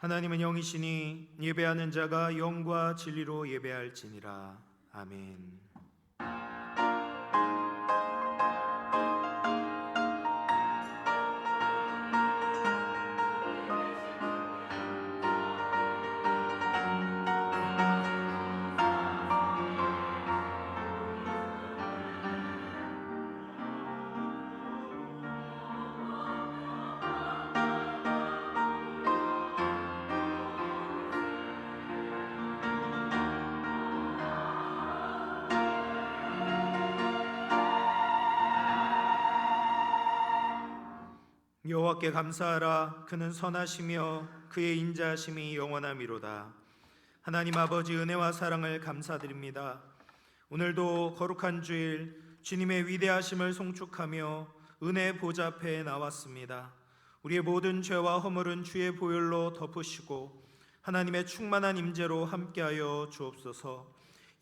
하나님은 영이시니 예배하는 자가 영과 진리로 예배할지니라. 아멘. 여호와께 감사하라. 그는 선하시며 그의 인자하심이 영원함이로다. 하나님 아버지, 은혜와 사랑을 감사드립니다. 오늘도 거룩한 주일 주님의 위대하심을 송축하며 은혜 보좌 앞에 나왔습니다. 우리의 모든 죄와 허물은 주의 보혈로 덮으시고 하나님의 충만한 임재로 함께하여 주옵소서.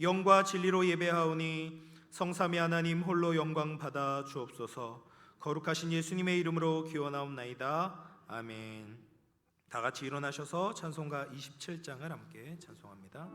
영과 진리로 예배하오니 성삼위 하나님 홀로 영광 받아 주옵소서. 거룩하신 예수님의 이름으로 기원하옵나이다. 아멘. 다 같이 일어나셔서 찬송가 27장을 함께 찬송합니다.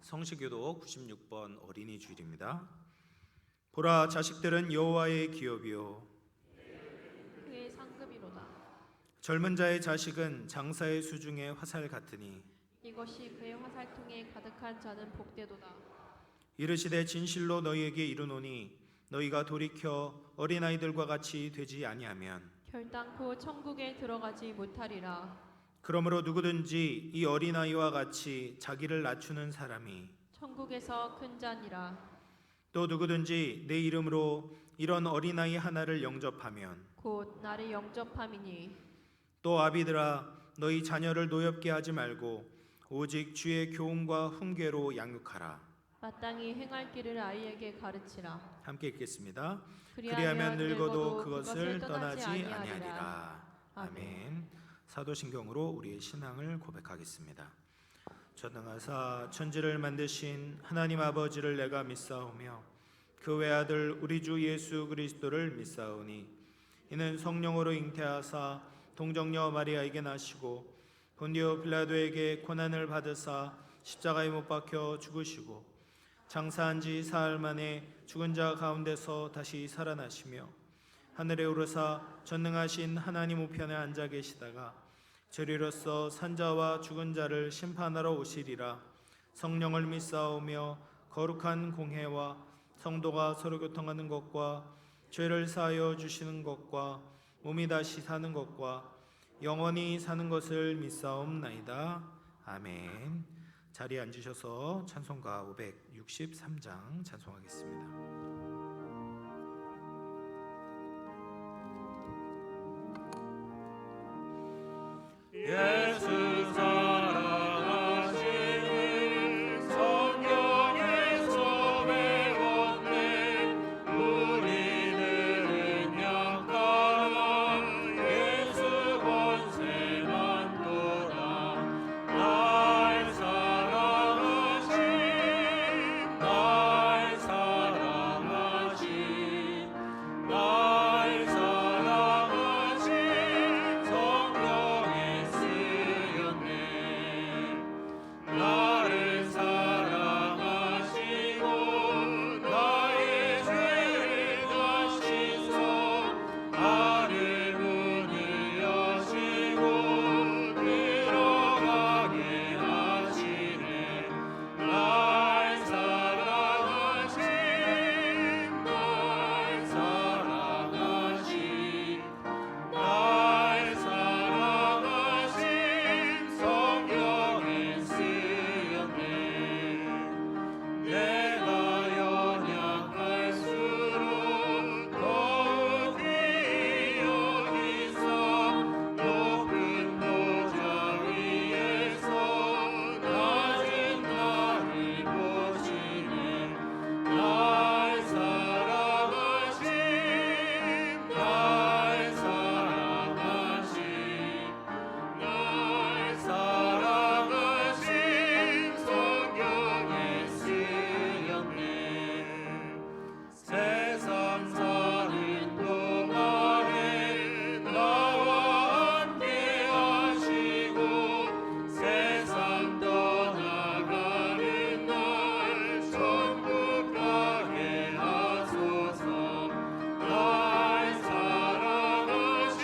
성시교도 96번 어린이 주일입니다. 보라, 자식들은 여호와의 기업이요 그의 상급이로다. 젊은 자의 자식은 장사의 수중의 화살 같으니 이것이 그의 화살통에 가득한 자는 복되도다. 이르시되 진실로 너희에게 이르노니 너희가 돌이켜 어린아이들과 같이 되지 아니하면 결단코 천국에 들어가지 못하리라. 그러므로 누구든지 이 어린아이와 같이 자기를 낮추는 사람이 천국에서 큰 자니라. 또 누구든지 내 이름으로 이런 어린아이 하나를 영접하면 곧 나를 영접함이니 또 아비들아, 너희 자녀를 노엽게 하지 말고 오직 주의 교훈과 훈계로 양육하라. 마땅히 행할 길을 아이에게 가르치라. 함께 읽겠습니다. 그리하면 늙어도 그것을 떠나지 아니하리라. 아멘. 사도신경으로 우리의 신앙을 고백하겠습니다. 전능하사 천지를 만드신 하나님 아버지를 내가 믿사오며 그 외아들 우리 주 예수 그리스도를 믿사오니 이는 성령으로 잉태하사 동정녀 마리아에게 나시고 본디오 빌라도에게 고난을 받으사 십자가에 못 박혀 죽으시고 장사한 지 사흘 만에 죽은 자 가운데서 다시 살아나시며 하늘에 오르사 전능하신 하나님 우편에 앉아 계시다가 저리로서 산자와 죽은 자를 심판하러 오시리라. 성령을 믿사오며 거룩한 공회와 성도가 서로 교통하는 것과 죄를 사하여 주시는 것과 몸이 다시 사는 것과 영원히 사는 것을 믿사옵나이다. 아멘. 자리에 앉으셔서 찬송가 563장 찬송하겠습니다. 예수 사랑하시는 성령에서 배웠네. 우리는 약하나 예수 권세만 돌아. 날 사랑하신 날 사랑하신 날 사랑하신 성령의 쓰였네. 나를 사랑하시고 나의 죄를 다 씻어 나를 문을 여시고 들어가게 하시네. 날 사랑하신 날 사랑하신 날 사랑하신 성령의 쓰였네. 내가 연약할수록 더욱이 여기서 높은 보좌 위에서 낮은 나를 보시네. 날 사랑하신 날 사랑하신 날 사랑하신 성령의 쓰였네. 세상 사는 동안에 나와 함께 하시고 세상 떠나가는 날 천국 가게 하소서. 날 사랑하신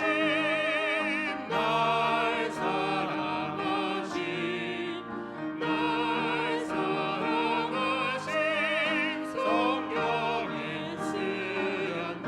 날 사랑하신 날 사랑하신 성령의 쓰였네.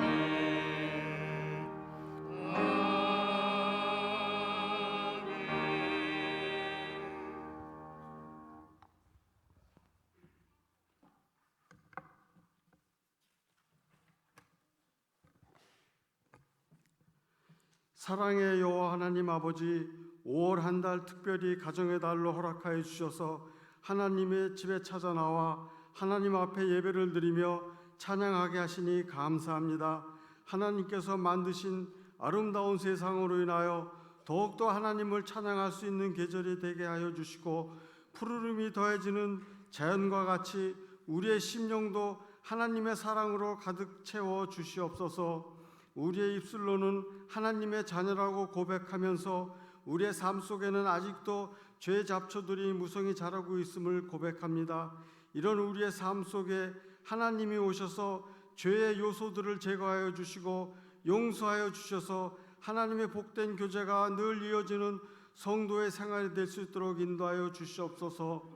사랑의 여호와 하나님 아버지, 5월 한 달 특별히 가정의 달로 허락하여 주셔서 하나님의 집에 찾아 나와 하나님 앞에 예배를 드리며 찬양하게 하시니 감사합니다. 하나님께서 만드신 아름다운 세상으로 인하여 더욱더 하나님을 찬양할 수 있는 계절이 되게 하여 주시고 푸르름이 더해지는 자연과 같이 우리의 심령도 하나님의 사랑으로 가득 채워 주시옵소서. 우리의 입술로는 하나님의 자녀라고 고백하면서 우리의 삶 속에는 아직도 죄 잡초들이 무성히 자라고 있음을 고백합니다. 이런 우리의 삶 속에 하나님이 오셔서 죄의 요소들을 제거하여 주시고 용서하여 주셔서 하나님의 복된 교제가 늘 이어지는 성도의 생활이 될 수 있도록 인도하여 주시옵소서.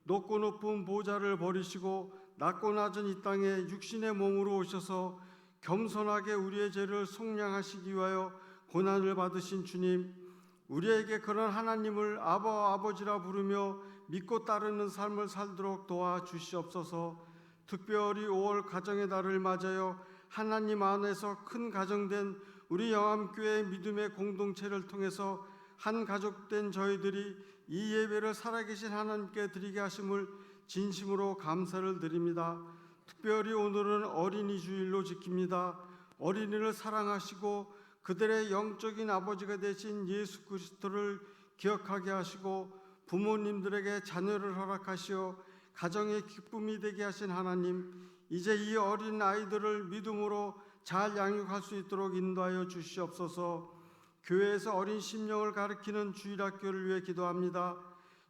높고 높은 보좌를 버리시고 낮고 낮은 이 땅에 육신의 몸으로 오셔서 겸손하게 우리의 죄를 속량하시기 위하여 고난을 받으신 주님, 우리에게 그런 하나님을 아바와 아버지라 부르며 믿고 따르는 삶을 살도록 도와주시옵소서. 특별히 5월 가정의 달을 맞아요 하나님 안에서 큰 가정된 우리 영암교회 믿음의 공동체를 통해서 한 가족된 저희들이 이 예배를 살아계신 하나님께 드리게 하심을 진심으로 감사를 드립니다. 특별히 오늘은 어린이 주일로 지킵니다. 어린이를 사랑하시고 그들의 영적인 아버지가 되신 예수 그리스도를 기억하게 하시고 부모님들에게 자녀를 허락하시어 가정의 기쁨이 되게 하신 하나님, 이제 이 어린 아이들을 믿음으로 잘 양육할 수 있도록 인도하여 주시옵소서. 교회에서 어린 심령을 가르치는 주일학교를 위해 기도합니다.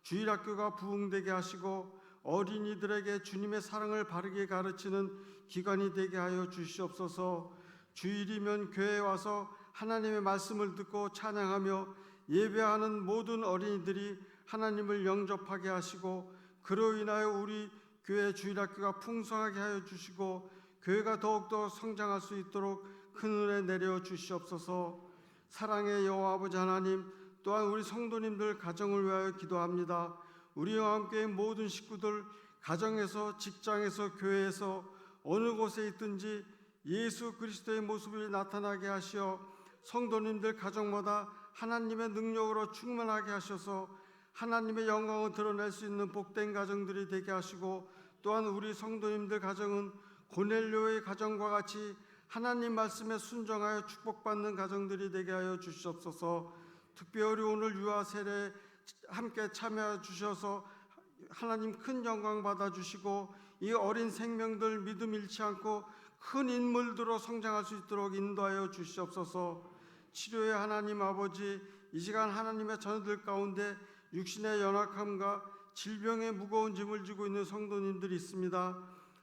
주일학교가 부흥되게 하시고 어린이들에게 주님의 사랑을 바르게 가르치는 기관이 되게 하여 주시옵소서. 주일이면 교회에 와서 하나님의 말씀을 듣고 찬양하며 예배하는 모든 어린이들이 하나님을 영접하게 하시고 그로 인하여 우리 교회 주일학교가 풍성하게 하여 주시고 교회가 더욱더 성장할 수 있도록 큰 은혜 내려 주시옵소서. 사랑의 여호와 아버지 하나님, 또한 우리 성도님들 가정을 위하여 기도합니다. 우리와 함께 모든 식구들 가정에서 직장에서 교회에서 어느 곳에 있든지 예수 그리스도의 모습이 나타나게 하시어 성도님들 가정마다 하나님의 능력으로 충만하게 하셔서 하나님의 영광을 드러낼 수 있는 복된 가정들이 되게 하시고, 또한 우리 성도님들 가정은 고넬료의 가정과 같이 하나님 말씀에 순종하여 축복받는 가정들이 되게 하여 주시옵소서. 특별히 오늘 유아 세례에 함께 참여해 주셔서 하나님 큰 영광 받아주시고 이 어린 생명들 믿음 잃지 않고 큰 인물들로 성장할 수 있도록 인도하여 주시옵소서. 치료의 하나님 아버지, 이 시간 하나님의 자녀들 가운데 육신의 연약함과 질병의 무거운 짐을 지고 있는 성도님들이 있습니다.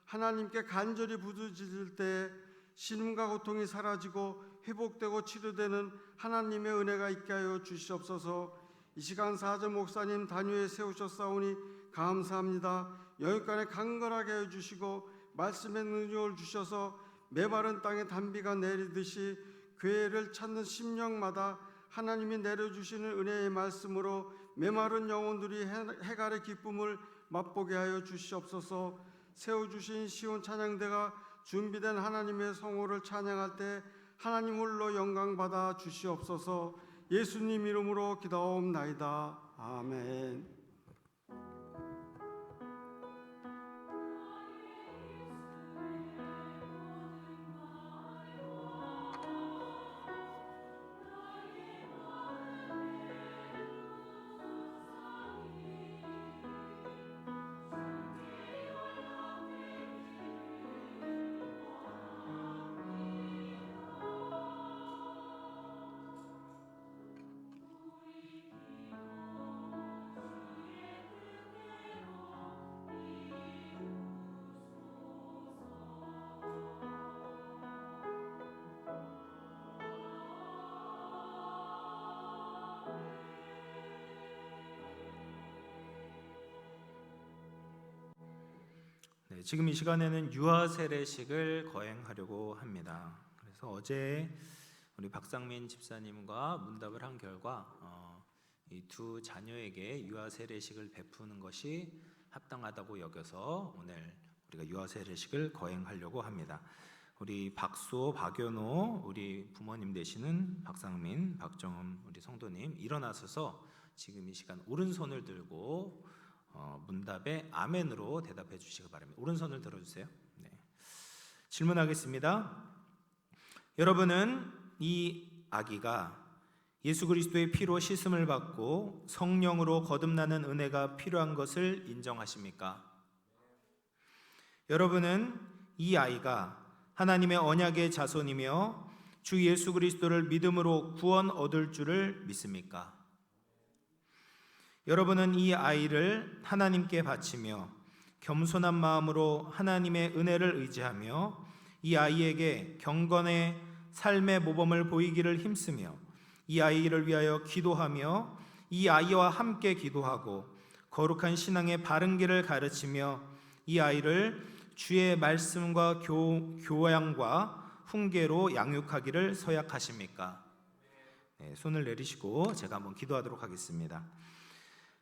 하나님께 간절히 부르짖을 때 신음과 고통이 사라지고 회복되고 치료되는 하나님의 은혜가 있게 하여 주시옵소서. 이 시간 사제 목사님 단위에 세우셨사오니 감사합니다. 영육간에 강건하게 해주시고 말씀의 능력을 주셔서 메마른 땅에 단비가 내리듯이 교회를 찾는 심령마다 하나님이 내려주시는 은혜의 말씀으로 메마른 영혼들이 해갈의 기쁨을 맛보게 하여 주시옵소서. 세워주신 시온 찬양대가 준비된 하나님의 성호를 찬양할 때 하나님 홀로 영광 받아 주시옵소서. 예수님 이름으로 기도하옵나이다. 아멘. 네, 지금 이 시간에는 유아 세례식을 거행하려고 합니다. 그래서 어제 우리 박상민 집사님과 문답을 한 결과 이 두 자녀에게 유아 세례식을 베푸는 것이 합당하다고 여겨서 오늘 우리가 유아 세례식을 거행하려고 합니다. 우리 박수호, 박연호 우리 부모님 되시는 박상민, 박정음 우리 성도님 일어나셔서 지금 이 시간 오른손을 들고 문답에 아멘으로 대답해 주시기 바랍니다. 오른손을 들어주세요. 네. 질문하겠습니다. 여러분은 이 아기가 예수 그리스도의 피로 씻음을 받고 성령으로 거듭나는 은혜가 필요한 것을 인정하십니까? 여러분은 이 아이가 하나님의 언약의 자손이며 주 예수 그리스도를 믿음으로 구원 얻을 줄을 믿습니까? 여러분은 이 아이를 하나님께 바치며 겸손한 마음으로 하나님의 은혜를 의지하며 이 아이에게 경건의 삶의 모범을 보이기를 힘쓰며 이 아이를 위하여 기도하며 이 아이와 함께 기도하고 거룩한 신앙의 바른 길을 가르치며 이 아이를 주의 말씀과 교양과 훈계로 양육하기를 서약하십니까? 네, 손을 내리시고 제가 한번 기도하도록 하겠습니다.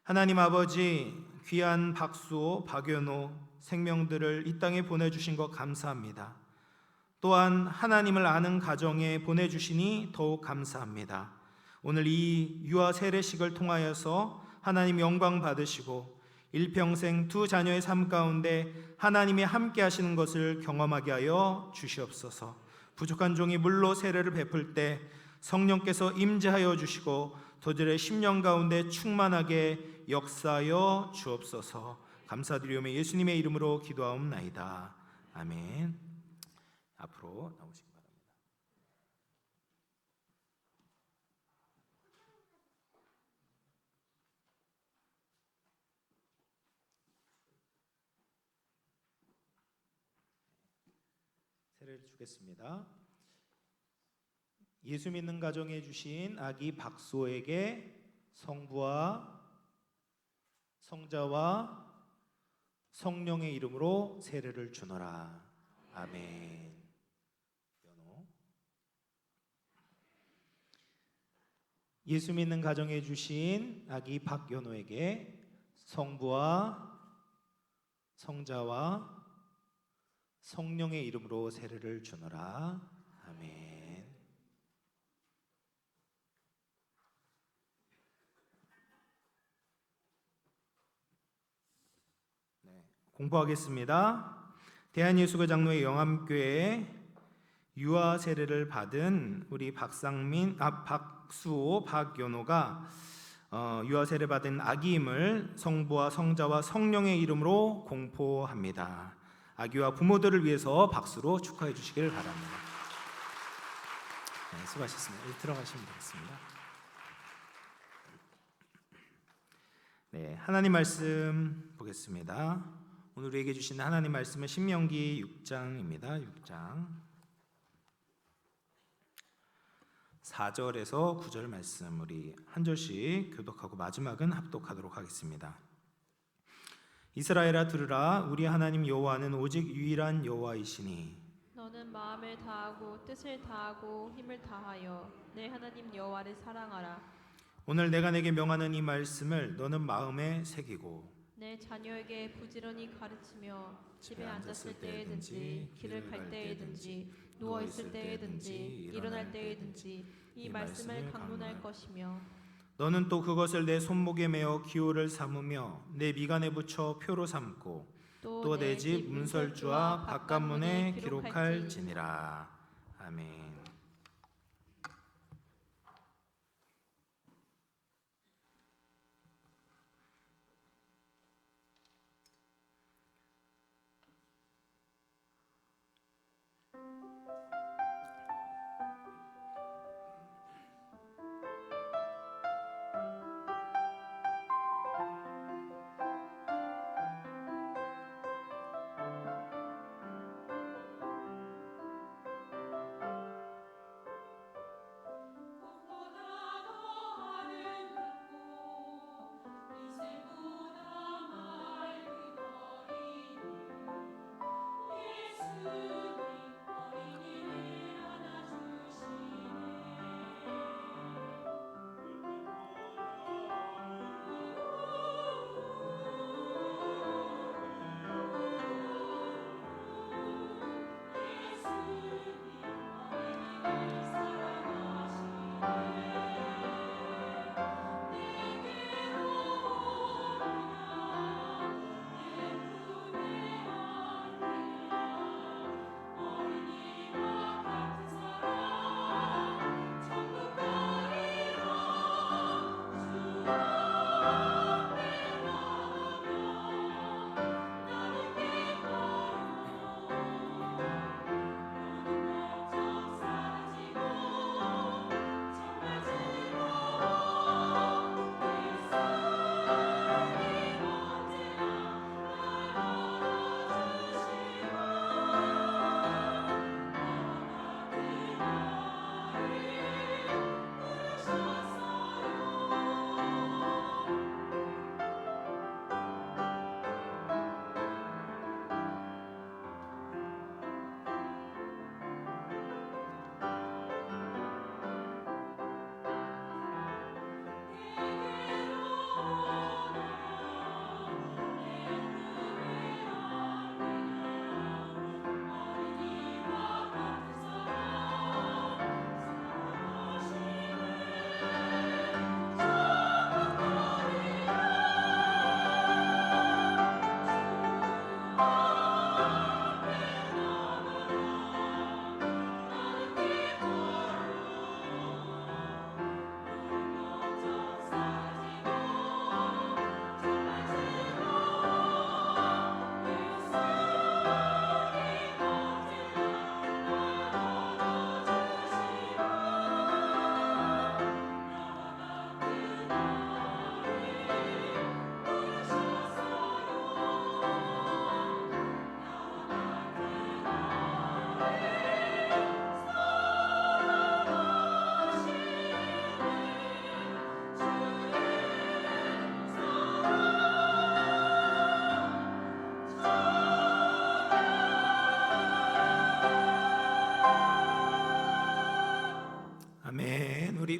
하나님 아버지, 귀한 박수호, 박연호 생명들을 이 땅에 보내주신 것 감사합니다. 또한 하나님을 아는 가정에 보내주시니 더욱 감사합니다. 오늘 이 유아 세례식을 통하여서 하나님 영광 받으시고 일평생 두 자녀의 삶 가운데 하나님이 함께 하시는 것을 경험하게 하여 주시옵소서. 부족한 종이 물로 세례를 베풀 때 성령께서 임재하여 주시고 저들의 심령 가운데 충만하게 역사하여 주옵소서. 감사드리오며 예수님의 이름으로 기도하옵나이다. 아멘. 앞으로 나오시기 바랍니다. 세례를 주겠습니다. 예수 믿는 가정에 주신 아기 박소에게 성부와 성자와 성령의 이름으로 세례를 주노라. 아멘. 연호. 예수 믿는 가정에 주신 아기 박연호에게 성부와 성자와 성령의 이름으로 세례를 주노라. 아멘. 공부하겠습니다. 대한예수교 장로회 영암교회에 유아 세례를 받은 우리 박수호, 박연호가 유아 세례 받은 아기임을 성부와 성자와 성령의 이름으로 공포합니다. 아기와 부모들을 위해서 박수로 축하해 주시길 바랍니다. 네, 수고하셨습니다. 들어가시면 되겠습니다. 네, 하나님 말씀 보겠습니다. 오늘 우리에게 주신 하나님 말씀은 신명기 6장입니다. 6장 4절에서 9절 말씀 우리 한 절씩 교독하고 마지막은 합독하도록 하겠습니다. 이스라엘아 들으라. 우리 하나님 여호와는 오직 유일한 여호와이시니 너는 마음을 다하고 뜻을 다하고 힘을 다하여 내 하나님 여호와를 사랑하라. 오늘 내가 내게 명하는 이 말씀을 너는 마음에 새기고 내 자녀에게 부지런히 가르치며 집에 앉았을 때에든지 길을 갈 때에든지 누워 있을 때에든지 일어날 때에든지 이 말씀을 강론할 것이며 너는 또 그것을 내 손목에 메어 기호를 삼으며 내 미간에 붙여 표로 삼고 또 내 집 문설주와 바깥문에 기록할지니라. 아멘.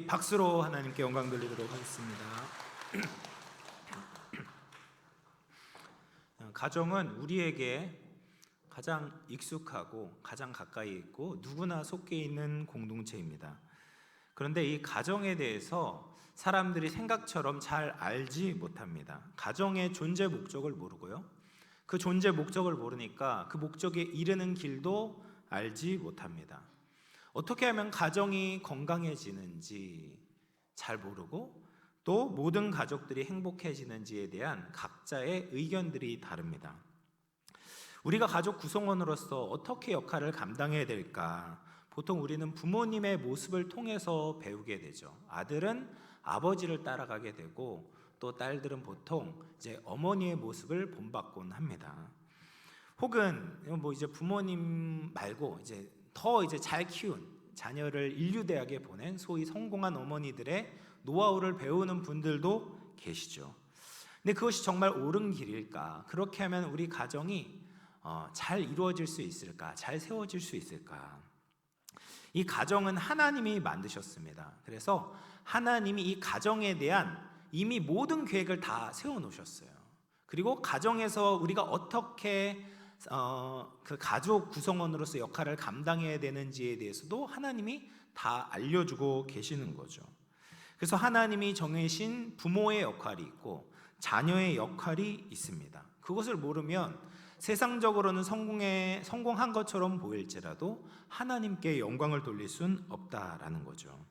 박수로 하나님께 영광 돌리도록 하겠습니다. 가정은 우리에게 가장 익숙하고 가장 가까이 있고 누구나 속해 있는 공동체입니다. 그런데 이 가정에 대해서 사람들이 생각처럼 잘 알지 못합니다. 가정의 존재 목적을 모르고요. 그 존재 목적을 모르니까 그 목적에 이르는 길도 알지 못합니다. 어떻게 하면 가정이 건강해지는지 잘 모르고 또 모든 가족들이 행복해지는지에 대한 각자의 의견들이 다릅니다. 우리가 가족 구성원으로서 어떻게 역할을 감당해야 될까? 보통 우리는 부모님의 모습을 통해서 배우게 되죠. 아들은 아버지를 따라가게 되고 또 딸들은 보통 이제 어머니의 모습을 본받곤 합니다. 혹은 뭐 이제 부모님 말고 이제 더 이제 잘 키운 자녀를 인류대학에 보낸 소위 성공한 어머니들의 노하우를 배우는 분들도 계시죠. 근데 그것이 정말 옳은 길일까? 그렇게 하면 우리 가정이 잘 이루어질 수 있을까? 잘 세워질 수 있을까? 이 가정은 하나님이 만드셨습니다. 그래서 하나님이 이 가정에 대한 이미 모든 계획을 다 세워놓으셨어요. 그리고 가정에서 우리가 어떻게 그 가족 구성원으로서 역할을 감당해야 되는지에 대해서도 하나님이 다 알려주고 계시는 거죠. 그래서 하나님이 정해신 부모의 역할이 있고 자녀의 역할이 있습니다. 그것을 모르면 세상적으로는 성공한 것처럼 보일지라도 하나님께 영광을 돌릴 수는 없다라는 거죠.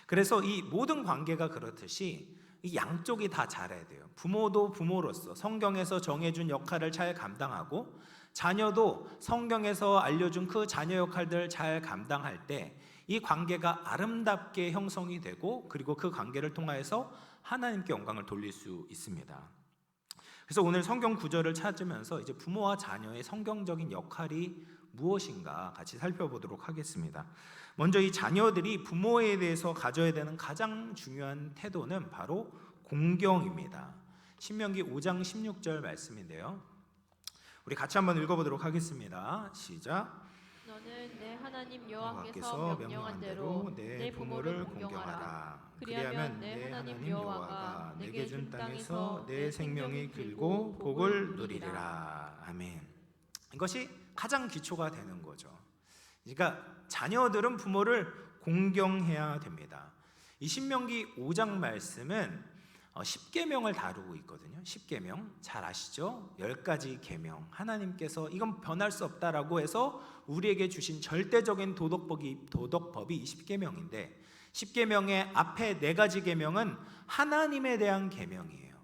그래서 이 모든 관계가 그렇듯이 이 양쪽이 다 잘해야 돼요. 부모도 부모로서 성경에서 정해준 역할을 잘 감당하고 자녀도 성경에서 알려준 그 자녀 역할들을 잘 감당할 때 이 관계가 아름답게 형성이 되고 그리고 그 관계를 통하여서 하나님께 영광을 돌릴 수 있습니다. 그래서 오늘 성경 구절을 찾으면서 이제 부모와 자녀의 성경적인 역할이 무엇인가 같이 살펴보도록 하겠습니다. 먼저 이 자녀들이 부모에 대해서 가져야 되는 가장 중요한 태도는 바로 공경입니다. 신명기 5장 16절 말씀인데요. 우리 같이 한번 읽어보도록 하겠습니다. 시작. 너는 내 하나님 여호와께서 명령한 대로 내 부모를 공경하라. 그리하면 내 하나님 여호와가 내게 준 땅에서 내 생명이 길고 복을 누리리라. 아멘. 이것이 가장 기초가 되는 거죠. 그러니까 자녀들은 부모를 공경해야 됩니다. 이 신명기 5장 말씀은 10계명을 다루고 있거든요. 10계명 잘 아시죠? 10가지 계명 하나님께서 이건 변할 수 없다라고 해서 우리에게 주신 절대적인 도덕법이 이 10계명인데 10계명의 앞에 4가지 계명은 하나님에 대한 계명이에요.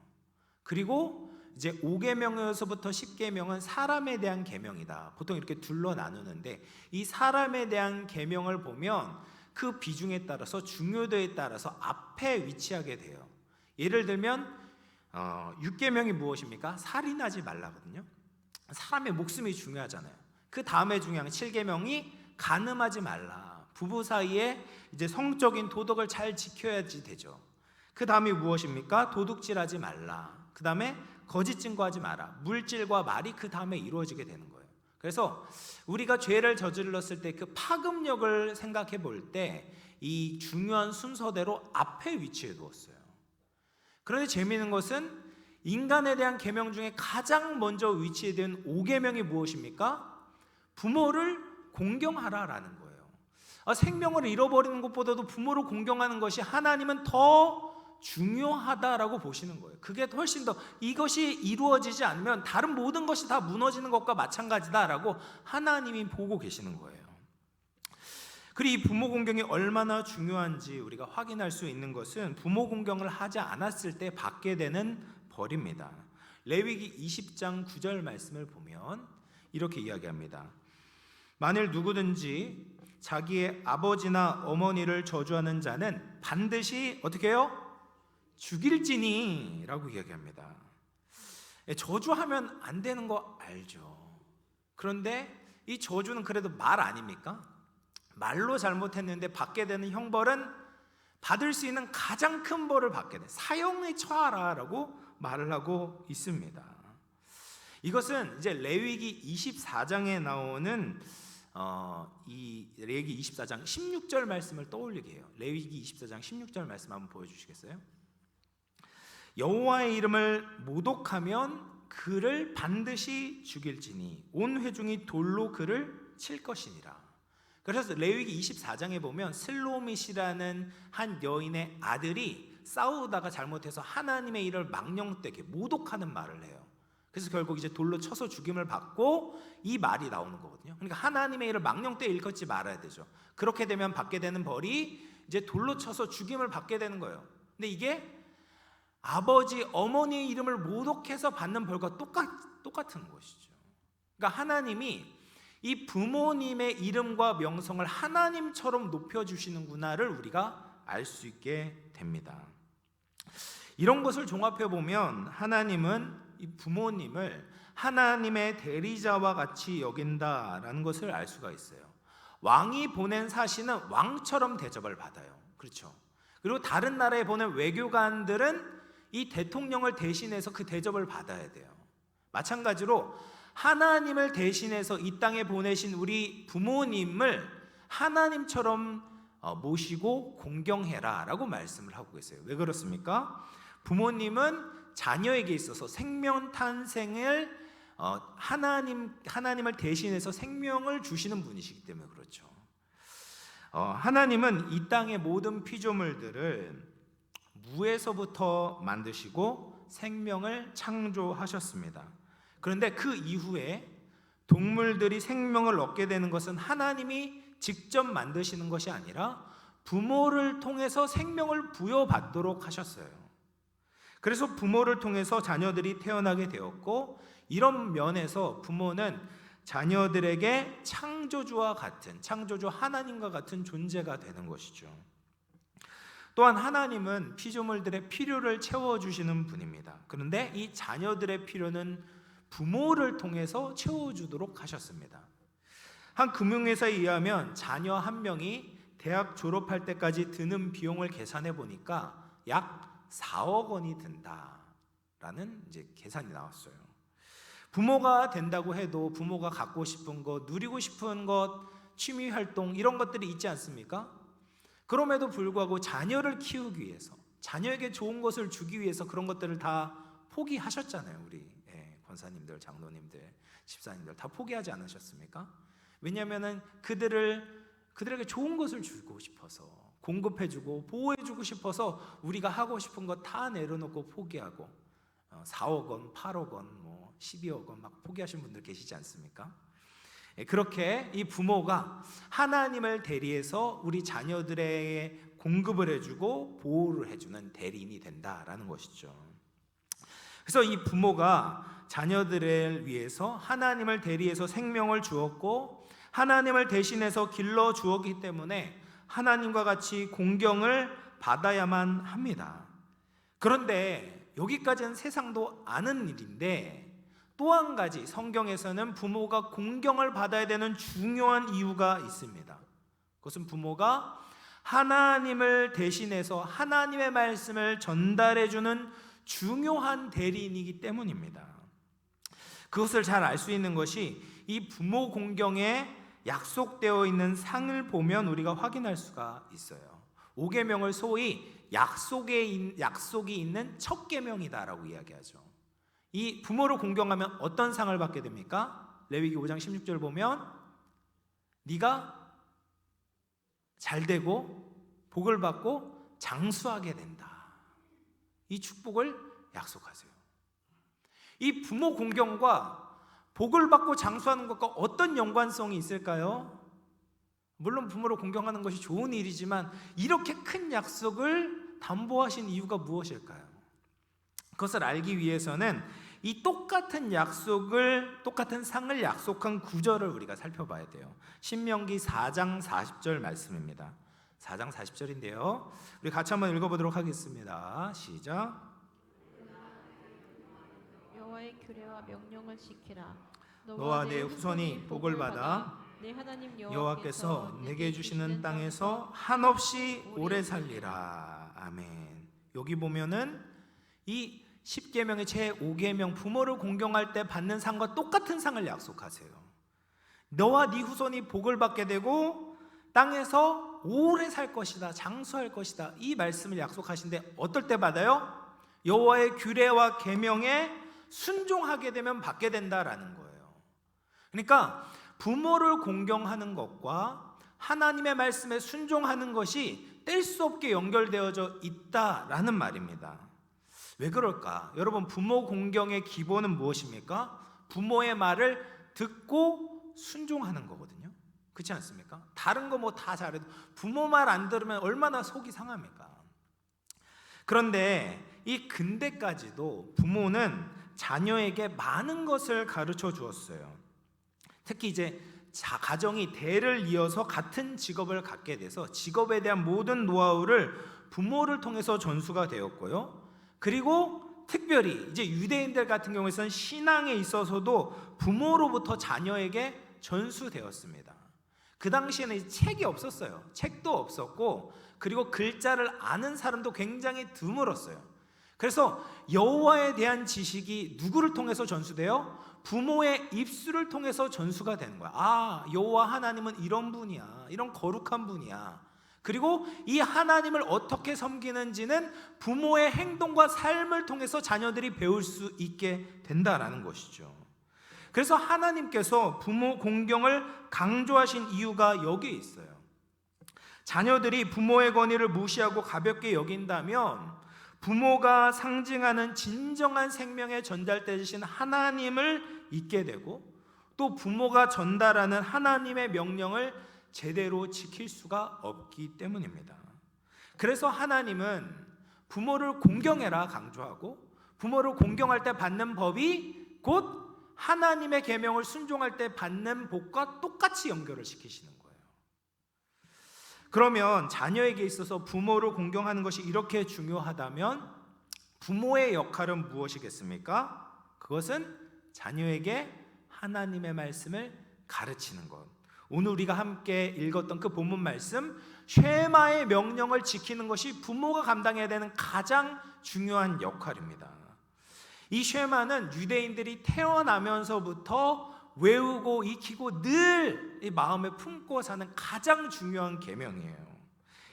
그리고 이제 5계명에서부터 10계명은 사람에 대한 계명이다. 보통 이렇게 둘로 나누는데 이 사람에 대한 계명을 보면 그 비중에 따라서 중요도에 따라서 앞에 위치하게 돼요. 예를 들면 6계명이 무엇입니까? 살인하지 말라거든요. 사람의 목숨이 중요하잖아요. 그 다음에 중요한 7계명이 간음하지 말라. 부부 사이에 이제 성적인 도덕을 잘 지켜야지 되죠. 그 다음이 무엇입니까? 도둑질하지 말라. 그 다음에 거짓 증거하지 마라. 물질과 말이 그 다음에 이루어지게 되는 거예요. 그래서 우리가 죄를 저질렀을 때 그 파급력을 생각해 볼 때 이 중요한 순서대로 앞에 위치해 두었어요. 그런데 재미있는 것은 인간에 대한 계명 중에 가장 먼저 위치해 둔 5계명이 무엇입니까? 부모를 공경하라라는 거예요. 생명을 잃어버리는 것보다도 부모를 공경하는 것이 하나님은 더 중요하다라고 보시는 거예요. 그게 훨씬 더 이것이 이루어지지 않으면 다른 모든 것이 다 무너지는 것과 마찬가지다라고 하나님이 보고 계시는 거예요. 그리고 이 부모 공경이 얼마나 중요한지 우리가 확인할 수 있는 것은 부모 공경을 하지 않았을 때 받게 되는 벌입니다. 레위기 20장 9절 말씀을 보면 이렇게 이야기합니다. 만일 누구든지 자기의 아버지나 어머니를 저주하는 자는 반드시 어떻게 해요? 죽일지니 라고 이야기합니다. 저주하면 안 되는 거 알죠. 그런데 이 저주는 그래도 말 아닙니까? 말로 잘못했는데 받게 되는 형벌은 받을 수 있는 가장 큰 벌을 받게 돼. 사형에 처하라 라고 말을 하고 있습니다. 이것은 이제 레위기 24장에 나오는 이 레위기 24장 16절 말씀을 떠올리게 해요. 레위기 24장 16절 말씀 한번 보여주시겠어요? 여호와의 이름을 모독하면 그를 반드시 죽일지니 온 회중이 돌로 그를 칠 것이니라. 그래서 레위기 24장에 보면 슬로밋이라는 한 여인의 아들이 싸우다가 잘못해서 하나님의 일을 망령되게 모독하는 말을 해요. 그래서 결국 이제 돌로 쳐서 죽임을 받고 이 말이 나오는 거거든요. 그러니까 하나님의 일을 망령되게 일컫지 말아야 되죠. 그렇게 되면 받게 되는 벌이 이제 돌로 쳐서 죽임을 받게 되는 거예요. 근데 이게 아버지, 어머니의 이름을 모독해서 받는 벌과 똑같은 것이죠. 그러니까 하나님이 이 부모님의 이름과 명성을 하나님처럼 높여주시는구나를 우리가 알 수 있게 됩니다. 이런 것을 종합해 보면 하나님은 이 부모님을 하나님의 대리자와 같이 여긴다라는 것을 알 수가 있어요. 왕이 보낸 사신은 왕처럼 대접을 받아요. 그렇죠? 그리고 다른 나라에 보낸 외교관들은 이 대통령을 대신해서 그 대접을 받아야 돼요. 마찬가지로 하나님을 대신해서 이 땅에 보내신 우리 부모님을 하나님처럼 모시고 공경해라 라고 말씀을 하고 계세요. 왜 그렇습니까? 부모님은 자녀에게 있어서 생명 탄생을 하나님을 대신해서 생명을 주시는 분이시기 때문에 그렇죠. 하나님은 이 땅의 모든 피조물들을 무에서부터 만드시고 생명을 창조하셨습니다. 그런데 그 이후에 동물들이 생명을 얻게 되는 것은 하나님이 직접 만드시는 것이 아니라 부모를 통해서 생명을 부여받도록 하셨어요. 그래서 부모를 통해서 자녀들이 태어나게 되었고, 이런 면에서 부모는 자녀들에게 창조주와 같은, 창조주 하나님과 같은 존재가 되는 것이죠. 또한 하나님은 피조물들의 필요를 채워주시는 분입니다. 그런데 이 자녀들의 필요는 부모를 통해서 채워주도록 하셨습니다. 한 금융회사에 의하면 자녀 한 명이 대학 졸업할 때까지 드는 비용을 계산해 보니까 약 4억 원이 든다라는 이제 계산이 나왔어요. 부모가 된다고 해도 부모가 갖고 싶은 것, 누리고 싶은 것, 취미 활동 이런 것들이 있지 않습니까? 그럼에도 불구하고 자녀를 키우기 위해서, 자녀에게 좋은 것을 주기 위해서 그런 것들을 다 포기하셨잖아요. 우리 권사님들, 장로님들, 집사님들 다 포기하지 않으셨습니까? 왜냐하면 그들에게 좋은 것을 주고 싶어서, 공급해주고 보호해주고 싶어서 우리가 하고 싶은 거 다 내려놓고 포기하고 4억 원, 8억 원, 12억 원 막 포기하신 분들 계시지 않습니까? 그렇게 이 부모가 하나님을 대리해서 우리 자녀들에게 공급을 해주고 보호를 해주는 대리인이 된다라는 것이죠. 그래서 이 부모가 자녀들을 위해서 하나님을 대리해서 생명을 주었고 하나님을 대신해서 길러 주었기 때문에 하나님과 같이 공경을 받아야만 합니다. 그런데 여기까지는 세상도 아는 일인데, 또 한 가지 성경에서는 부모가 공경을 받아야 되는 중요한 이유가 있습니다. 그것은 부모가 하나님을 대신해서 하나님의 말씀을 전달해 주는 중요한 대리인이기 때문입니다. 그것을 잘 알 수 있는 것이 이 부모 공경에 약속되어 있는 상을 보면 우리가 확인할 수가 있어요. 5계명을 소위 약속이 있는 첫 계명이다라고 이야기하죠. 이 부모를 공경하면 어떤 상을 받게 됩니까? 레위기 5장 16절 보면 네가 잘되고 복을 받고 장수하게 된다. 이 축복을 약속하세요. 이 부모 공경과 복을 받고 장수하는 것과 어떤 연관성이 있을까요? 물론 부모를 공경하는 것이 좋은 일이지만 이렇게 큰 약속을 담보하신 이유가 무엇일까요? 그것을 알기 위해서는 이 똑같은 상을 약속한 구절을 우리가 살펴봐야 돼요. 신명기 4장 40절 말씀입니다. 4장 40절인데요. 우리 같이 한번 읽어보도록 하겠습니다. 시작. 여호와의 규례와 명령을 지키라. 너와 내 후손이 복을 받아 내 하나님 여호와께서 내게 주시는 땅에서 한없이 오래 살리라. 아멘. 여기 보면은 이 10계명의 제5계명 부모를 공경할 때 받는 상과 똑같은 상을 약속하세요. 너와 네 후손이 복을 받게 되고 땅에서 오래 살 것이다, 장수할 것이다, 이 말씀을 약속하신데 어떨 때 받아요? 여호와의 규례와 계명에 순종하게 되면 받게 된다라는 거예요. 그러니까 부모를 공경하는 것과 하나님의 말씀에 순종하는 것이 뗄 수 없게 연결되어져 있다라는 말입니다. 왜 그럴까? 여러분, 부모 공경의 기본은 무엇입니까? 부모의 말을 듣고 순종하는 거거든요. 그렇지 않습니까? 다른 거 뭐 다 잘해도 부모 말 안 들으면 얼마나 속이 상합니까? 그런데 이 근대까지도 부모는 자녀에게 많은 것을 가르쳐 주었어요. 특히 이제 가정이 대를 이어서 같은 직업을 갖게 돼서 직업에 대한 모든 노하우를 부모를 통해서 전수가 되었고요. 그리고 특별히 이제 유대인들 같은 경우에는 신앙에 있어서도 부모로부터 자녀에게 전수되었습니다. 그 당시에는 책이 없었어요. 책도 없었고, 그리고 글자를 아는 사람도 굉장히 드물었어요. 그래서 여호와에 대한 지식이 누구를 통해서 전수돼요? 부모의 입술을 통해서 전수가 되는 거야. 아, 여호와 하나님은 이런 분이야, 이런 거룩한 분이야. 그리고 이 하나님을 어떻게 섬기는지는 부모의 행동과 삶을 통해서 자녀들이 배울 수 있게 된다라는 것이죠. 그래서 하나님께서 부모 공경을 강조하신 이유가 여기에 있어요. 자녀들이 부모의 권위를 무시하고 가볍게 여긴다면 부모가 상징하는 진정한 생명의 전달대신 하나님을 잊게 되고, 또 부모가 전달하는 하나님의 명령을 제대로 지킬 수가 없기 때문입니다. 그래서 하나님은 부모를 공경해라 강조하고, 부모를 공경할 때 받는 법이 곧 하나님의 계명을 순종할 때 받는 복과 똑같이 연결을 시키시는 거예요. 그러면 자녀에게 있어서 부모를 공경하는 것이 이렇게 중요하다면 부모의 역할은 무엇이겠습니까? 그것은 자녀에게 하나님의 말씀을 가르치는 것. 오늘 우리가 함께 읽었던 그 본문 말씀, 쉐마의 명령을 지키는 것이 부모가 감당해야 되는 가장 중요한 역할입니다. 이 쉐마는 유대인들이 태어나면서부터 외우고 익히고 늘 이 마음에 품고 사는 가장 중요한 계명이에요.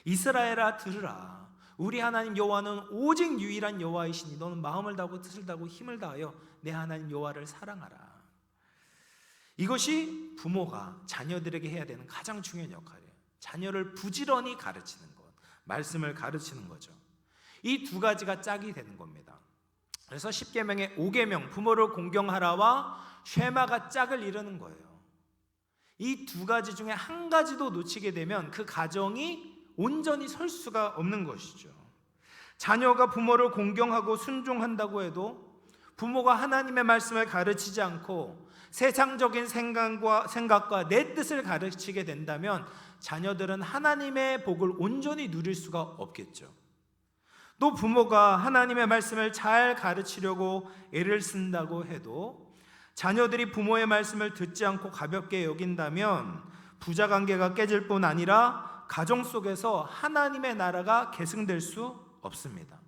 이스라엘아 들으라, 우리 하나님 여호와는 오직 유일한 여호와이시니 너는 마음을 다하고 뜻을 다하고 힘을 다하여 내 하나님 여호와를 사랑하라. 이것이 부모가 자녀들에게 해야 되는 가장 중요한 역할이에요. 자녀를 부지런히 가르치는 것, 말씀을 가르치는 거죠. 이 두 가지가 짝이 되는 겁니다. 그래서 10계명의 5계명 부모를 공경하라와 쉐마가 짝을 이루는 거예요. 이 두 가지 중에 한 가지도 놓치게 되면 그 가정이 온전히 설 수가 없는 것이죠. 자녀가 부모를 공경하고 순종한다고 해도 부모가 하나님의 말씀을 가르치지 않고 세상적인 생각과 내 뜻을 가르치게 된다면 자녀들은 하나님의 복을 온전히 누릴 수가 없겠죠. 또 부모가 하나님의 말씀을 잘 가르치려고 애를 쓴다고 해도 자녀들이 부모의 말씀을 듣지 않고 가볍게 여긴다면 부자관계가 깨질 뿐 아니라 가정 속에서 하나님의 나라가 계승될 수 없습니다.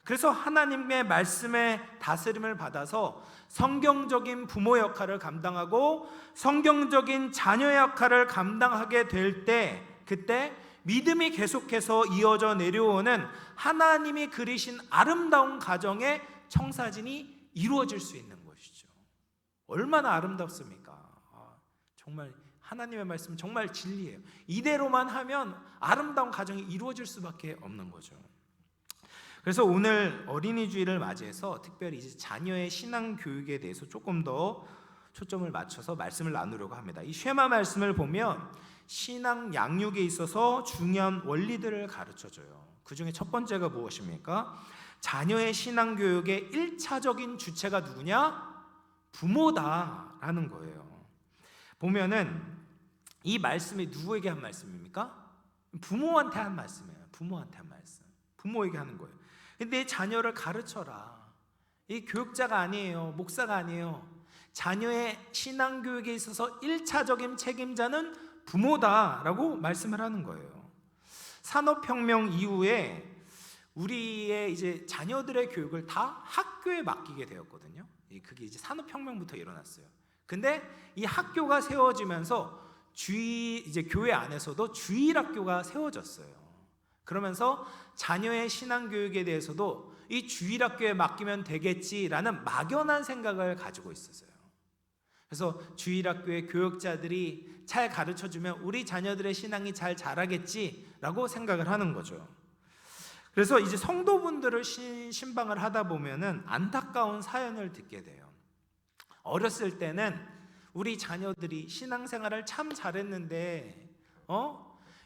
그래서 하나님의 말씀의 다스림을 받아서 성경적인 부모 역할을 감당하고 성경적인 자녀 역할을 감당하게 될 때, 그때 믿음이 계속해서 이어져 내려오는 하나님이 그리신 아름다운 가정의 청사진이 이루어질 수 있는 것이죠. 얼마나 아름답습니까? 정말 하나님의 말씀은 정말 진리예요. 이대로만 하면 아름다운 가정이 이루어질 수밖에 없는 거죠. 그래서 오늘 어린이 주일을 맞이해서 특별히 이제 자녀의 신앙 교육에 대해서 조금 더 초점을 맞춰서 말씀을 나누려고 합니다. 이 쉐마 말씀을 보면 신앙 양육에 있어서 중요한 원리들을 가르쳐줘요. 그 중에 첫 번째가 무엇입니까? 자녀의 신앙 교육의 1차적인 주체가 누구냐? 부모다라는 거예요. 보면은 이 말씀이 누구에게 한 말씀입니까? 부모한테 한 말씀이에요. 부모한테 한 말씀. 부모에게 하는 거예요. 근데 자녀를 가르쳐라. 이 교육자가 아니에요. 목사가 아니에요. 자녀의 신앙 교육에 있어서 1차적인 책임자는 부모다라고 말씀을 하는 거예요. 산업혁명 이후에 우리의 이제 자녀들의 교육을 다 학교에 맡기게 되었거든요. 그게 이제 산업혁명부터 일어났어요. 근데 이 학교가 세워지면서 이제 교회 안에서도 주일학교가 세워졌어요. 그러면서 자녀의 신앙교육에 대해서도 이 주일학교에 맡기면 되겠지라는 막연한 생각을 가지고 있었어요. 그래서 주일학교의 교육자들이 잘 가르쳐주면 우리 자녀들의 신앙이 잘 자라겠지라고 생각을 하는 거죠. 그래서 이제 성도분들을 신방을 하다 보면은 안타까운 사연을 듣게 돼요. 어렸을 때는 우리 자녀들이 신앙생활을 참 잘했는데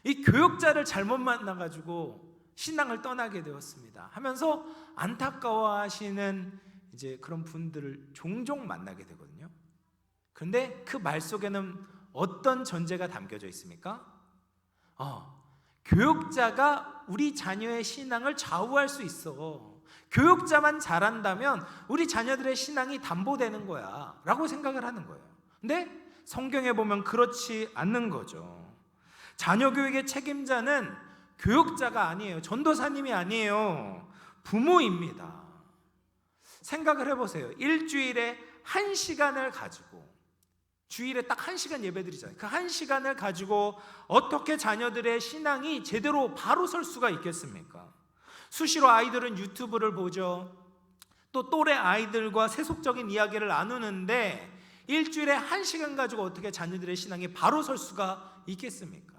이 교육자를 잘못 만나가지고 신앙을 떠나게 되었습니다 하면서 안타까워하시는 이제 그런 분들을 종종 만나게 되거든요. 그런데 그 말 속에는 어떤 전제가 담겨져 있습니까? 교육자가 우리 자녀의 신앙을 좌우할 수 있어. 교육자만 잘한다면 우리 자녀들의 신앙이 담보되는 거야 라고 생각을 하는 거예요. 근데 성경에 보면 그렇지 않는 거죠. 자녀 교육의 책임자는 교육자가 아니에요. 전도사님이 아니에요. 부모입니다. 생각을 해보세요. 일주일에 1시간을 가지고, 주일에 딱 1시간 예배드리잖아요. 그 1시간을 가지고 어떻게 자녀들의 신앙이 제대로 바로 설 수가 있겠습니까? 수시로 아이들은 유튜브를 보죠. 또 또래 아이들과 세속적인 이야기를 나누는데 일주일에 1시간 가지고 어떻게 자녀들의 신앙이 바로 설 수가 있겠습니까?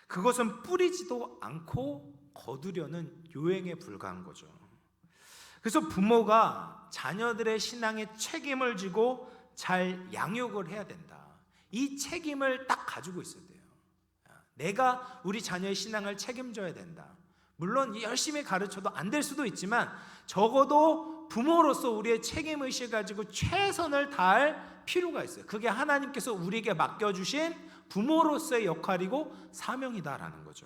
그것은 뿌리지도 않고 거두려는 요행에 불과한 거죠. 그래서 부모가 자녀들의 신앙에 책임을 지고 잘 양육을 해야 된다. 이 책임을 딱 가지고 있어야 돼요. 내가 우리 자녀의 신앙을 책임져야 된다. 물론 열심히 가르쳐도 안 될 수도 있지만 적어도 부모로서 우리의 책임의식을 가지고 최선을 다할 필요가 있어요. 그게 하나님께서 우리에게 맡겨주신 부모로서의 역할이고 사명이다라는 거죠.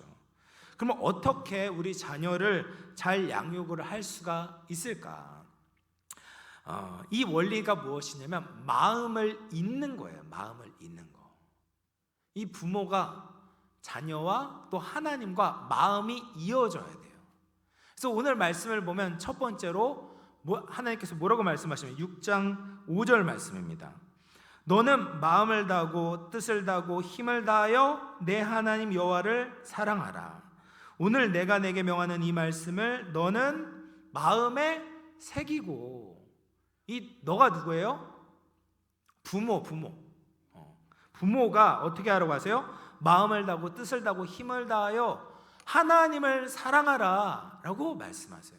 그러면 어떻게 우리 자녀를 잘 양육을 할 수가 있을까? 이 원리가 무엇이냐면 마음을 잇는 거예요. 마음을 잇는 거. 이 부모가 자녀와 또 하나님과 마음이 이어져야 돼요. 그래서 오늘 말씀을 보면 첫 번째로 하나님께서 뭐라고 말씀하시면 6장 5절 말씀입니다. 너는 마음을 다하고 뜻을 다하고 힘을 다하여 내 하나님 여호와를 사랑하라. 오늘 내가 내게 명하는 이 말씀을 너는 마음에 새기고. 이 너가 누구예요? 부모가 어떻게 하라고 하세요? 마음을 다하고 뜻을 다하고 힘을 다하여 하나님을 사랑하라 라고 말씀하세요.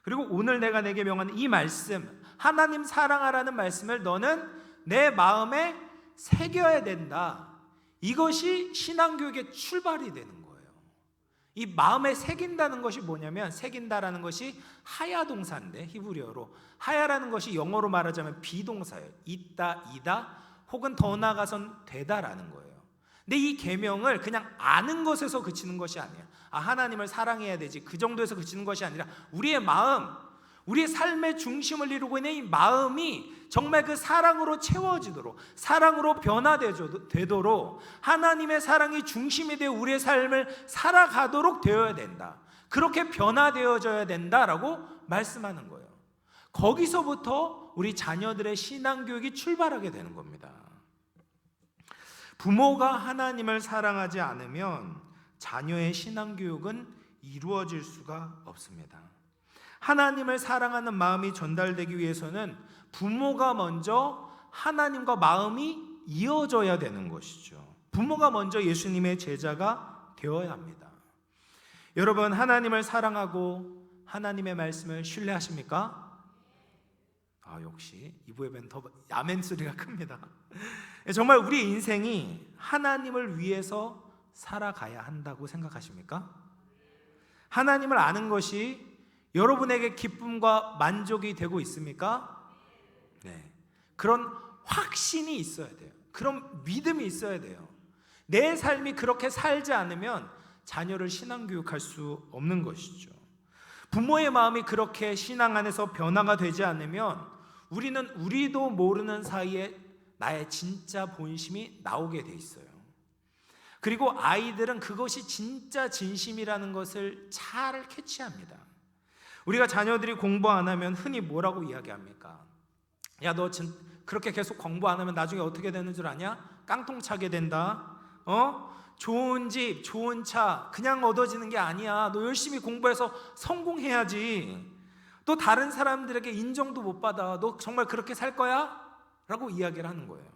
그리고 오늘 내가 내게 명하는 이 말씀, 하나님 사랑하라는 말씀을 너는 내 마음에 새겨야 된다. 이것이 신앙교육의 출발이 되는 거예요. 이 마음에 새긴다는 것이 뭐냐면, 새긴다라는 것이 하야 동사인데, 히브리어로 하야라는 것이 영어로 말하자면 비동사예요. 있다, 이다, 혹은 더 나아가선 되다라는 거예요. 근데 이 계명을 그냥 아는 것에서 그치는 것이 아니에요. 하나님을 사랑해야 되지, 그 정도에서 그치는 것이 아니라 우리의 마음, 우리의 삶의 중심을 이루고 있는 이 마음이 정말 그 사랑으로 채워지도록, 사랑으로 변화되도록, 하나님의 사랑이 중심이 되어 우리의 삶을 살아가도록 되어야 된다. 그렇게 변화되어져야 된다라고 말씀하는 거예요. 거기서부터 우리 자녀들의 신앙교육이 출발하게 되는 겁니다. 부모가 하나님을 사랑하지 않으면 자녀의 신앙교육은 이루어질 수가 없습니다. 하나님을 사랑하는 마음이 전달되기 위해서는 부모가 먼저 하나님과 마음이 이어져야 되는 것이죠. 부모가 먼저 예수님의 제자가 되어야 합니다. 여러분, 하나님을 사랑하고 하나님의 말씀을 신뢰하십니까? 역시 이부 예배는 더 아멘 소리가 큽니다. 정말 우리 인생이 하나님을 위해서 살아가야 한다고 생각하십니까? 하나님을 아는 것이 여러분에게 기쁨과 만족이 되고 있습니까? 네. 그런 확신이 있어야 돼요. 그런 믿음이 있어야 돼요. 내 삶이 그렇게 살지 않으면 자녀를 신앙교육할 수 없는 것이죠. 부모의 마음이 그렇게 신앙 안에서 변화가 되지 않으면 우리도 모르는 사이에 나의 진짜 본심이 나오게 돼 있어요. 그리고 아이들은 그것이 진짜 진심이라는 것을 잘 캐치합니다. 우리가 자녀들이 공부 안 하면 흔히 뭐라고 이야기합니까? 야, 너 그렇게 계속 공부 안 하면 나중에 어떻게 되는 줄 아냐? 깡통 차게 된다. 좋은 집, 좋은 차 그냥 얻어지는 게 아니야. 너 열심히 공부해서 성공해야지. 또 다른 사람들에게 인정도 못 받아. 너 정말 그렇게 살 거야? 라고 이야기를 하는 거예요.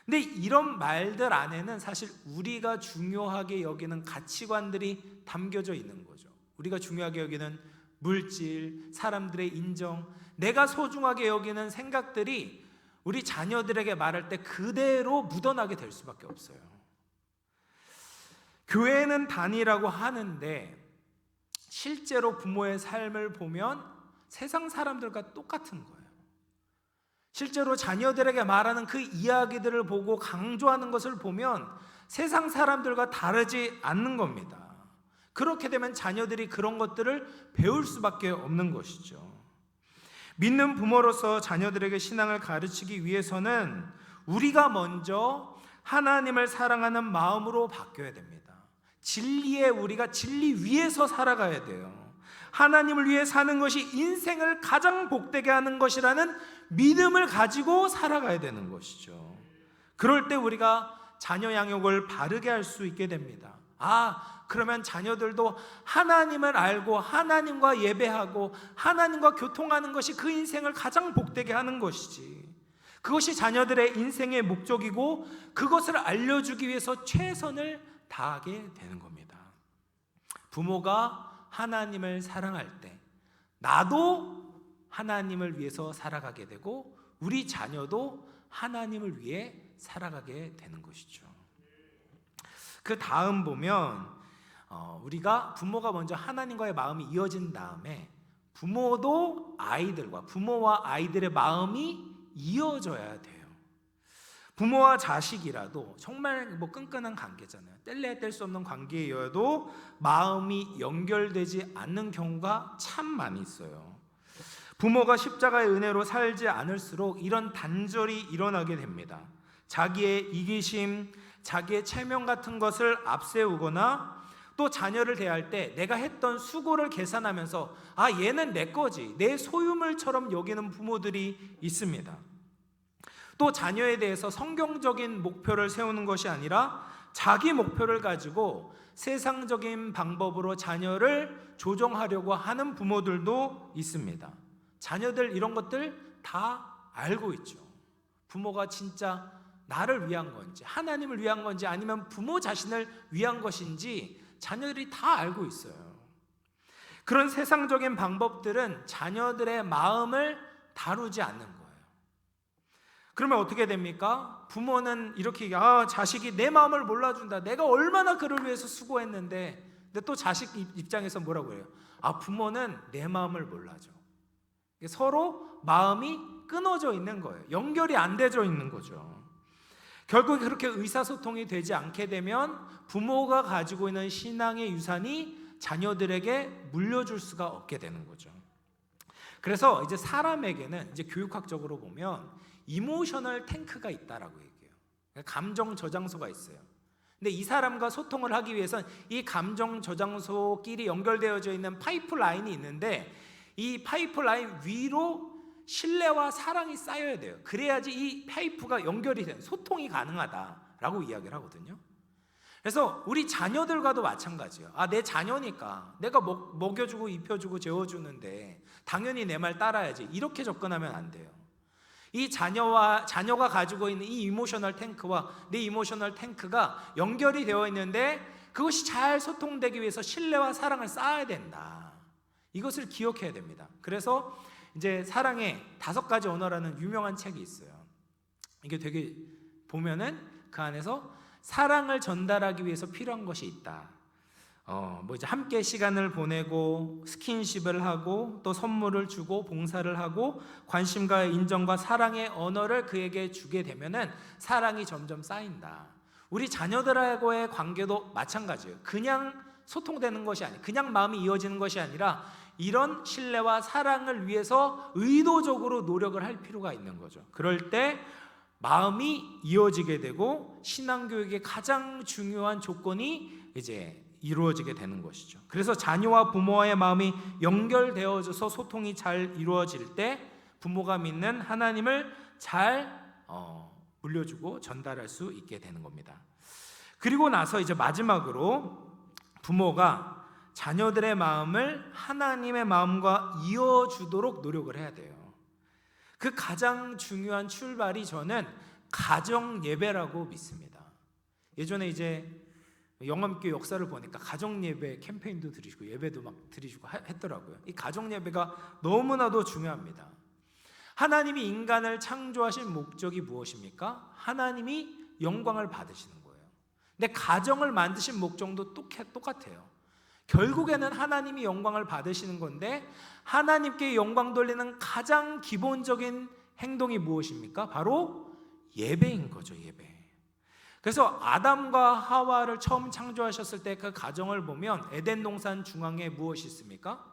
근데 이런 말들 안에는 사실 우리가 중요하게 여기는 가치관들이 담겨져 있는 거죠. 우리가 중요하게 여기는 물질, 사람들의 인정, 내가 소중하게 여기는 생각들이 우리 자녀들에게 말할 때 그대로 묻어나게 될 수밖에 없어요. 교회는 단위라고 하는데 실제로 부모의 삶을 보면 세상 사람들과 똑같은 거예요. 실제로 자녀들에게 말하는 그 이야기들을 보고 강조하는 것을 보면 세상 사람들과 다르지 않는 겁니다. 그렇게 되면 자녀들이 그런 것들을 배울 수밖에 없는 것이죠. 믿는 부모로서 자녀들에게 신앙을 가르치기 위해서는 우리가 먼저 하나님을 사랑하는 마음으로 바뀌어야 됩니다. 진리에 우리가 진리 위에서 살아가야 돼요. 하나님을 위해 사는 것이 인생을 가장 복되게 하는 것이라는 믿음을 가지고 살아가야 되는 것이죠. 그럴 때 우리가 자녀 양육을 바르게 할 수 있게 됩니다. 그러면 자녀들도 하나님을 알고 하나님과 예배하고 하나님과 교통하는 것이 그 인생을 가장 복되게 하는 것이지. 그것이 자녀들의 인생의 목적이고 그것을 알려주기 위해서 최선을 다하게 되는 겁니다. 부모가 하나님을 사랑할 때 나도 하나님을 위해서 살아가게 되고 우리 자녀도 하나님을 위해 살아가게 되는 것이죠. 그 다음 보면 우리가 부모가 먼저 하나님과의 마음이 이어진 다음에 부모와 아이들의 마음이 이어져야 돼요. 부모와 자식이라도 정말 끈끈한 관계잖아요. 뗄래야 뗄 수 없는 관계여도 마음이 연결되지 않는 경우가 참 많이 있어요. 부모가 십자가의 은혜로 살지 않을수록 이런 단절이 일어나게 됩니다. 자기의 이기심, 자기의 체면 같은 것을 앞세우거나 또 자녀를 대할 때 내가 했던 수고를 계산하면서 얘는 내 거지, 내 소유물처럼 여기는 부모들이 있습니다. 또 자녀에 대해서 성경적인 목표를 세우는 것이 아니라 자기 목표를 가지고 세상적인 방법으로 자녀를 조정하려고 하는 부모들도 있습니다. 자녀들 이런 것들 다 알고 있죠. 부모가 진짜 나를 위한 건지 하나님을 위한 건지 아니면 부모 자신을 위한 것인지 자녀들이 다 알고 있어요. 그런 세상적인 방법들은 자녀들의 마음을 다루지 않는 거예요. 그러면 어떻게 됩니까? 부모는 이렇게 자식이 내 마음을 몰라준다. 내가 얼마나 그를 위해서 수고했는데. 근데 또 자식 입장에서 뭐라고 해요? 부모는 내 마음을 몰라줘. 서로 마음이 끊어져 있는 거예요. 연결이 안 되어 있는 거죠. 결국 그렇게 의사소통이 되지 않게 되면 부모가 가지고 있는 신앙의 유산이 자녀들에게 물려줄 수가 없게 되는 거죠. 그래서 이제 사람에게는 이제 교육학적으로 보면 이모셔널 탱크가 있다라고 얘기해요. 감정 저장소가 있어요. 근데 이 사람과 소통을 하기 위해서는 이 감정 저장소끼리 연결되어져 있는 파이프라인이 있는데 이 파이프라인 위로 신뢰와 사랑이 쌓여야 돼요. 그래야지 이 파이프가 연결이 되는 소통이 가능하다라고 이야기를 하거든요. 그래서 우리 자녀들과도 마찬가지예요. 내 자녀니까 내가 먹여주고 입혀주고 재워주는데 당연히 내 말 따라야지. 이렇게 접근하면 안 돼요. 이 자녀가 가지고 있는 이 이모셔널 탱크와 내 이모셔널 탱크가 연결이 되어 있는데 그것이 잘 소통되기 위해서 신뢰와 사랑을 쌓아야 된다. 이것을 기억해야 됩니다. 그래서 이제 사랑의 5가지 언어라는 유명한 책이 있어요. 이게 되게 보면은 그 안에서 사랑을 전달하기 위해서 필요한 것이 있다. 이제 함께 시간을 보내고 스킨십을 하고 또 선물을 주고 봉사를 하고 관심과 인정과 사랑의 언어를 그에게 주게 되면은 사랑이 점점 쌓인다. 우리 자녀들하고의 관계도 마찬가지예요. 그냥 소통되는 것이 아니라 그냥 마음이 이어지는 것이 아니라 이런 신뢰와 사랑을 위해서 의도적으로 노력을 할 필요가 있는 거죠. 그럴 때 마음이 이어지게 되고 신앙교육의 가장 중요한 조건이 이제 이루어지게 되는 것이죠. 그래서 자녀와 부모와의 마음이 연결되어져서 소통이 잘 이루어질 때 부모가 믿는 하나님을 잘 물려주고 전달할 수 있게 되는 겁니다. 그리고 나서 이제 마지막으로 부모가 자녀들의 마음을 하나님의 마음과 이어주도록 노력을 해야 돼요. 그 가장 중요한 출발이 저는 가정 예배라고 믿습니다. 예전에 이제 영암교회 역사를 보니까 가정 예배 캠페인도 드리시고 예배도 막 드리시고 했더라고요. 이 가정 예배가 너무나도 중요합니다. 하나님이 인간을 창조하신 목적이 무엇입니까? 하나님이 영광을 받으시는 거예요. 근데 가정을 만드신 목적도 똑같아요. 결국에는 하나님이 영광을 받으시는 건데 하나님께 영광 돌리는 가장 기본적인 행동이 무엇입니까? 바로 예배인 거죠. 예배. 그래서 아담과 하와를 처음 창조하셨을 때 그 가정을 보면 에덴 동산 중앙에 무엇이 있습니까?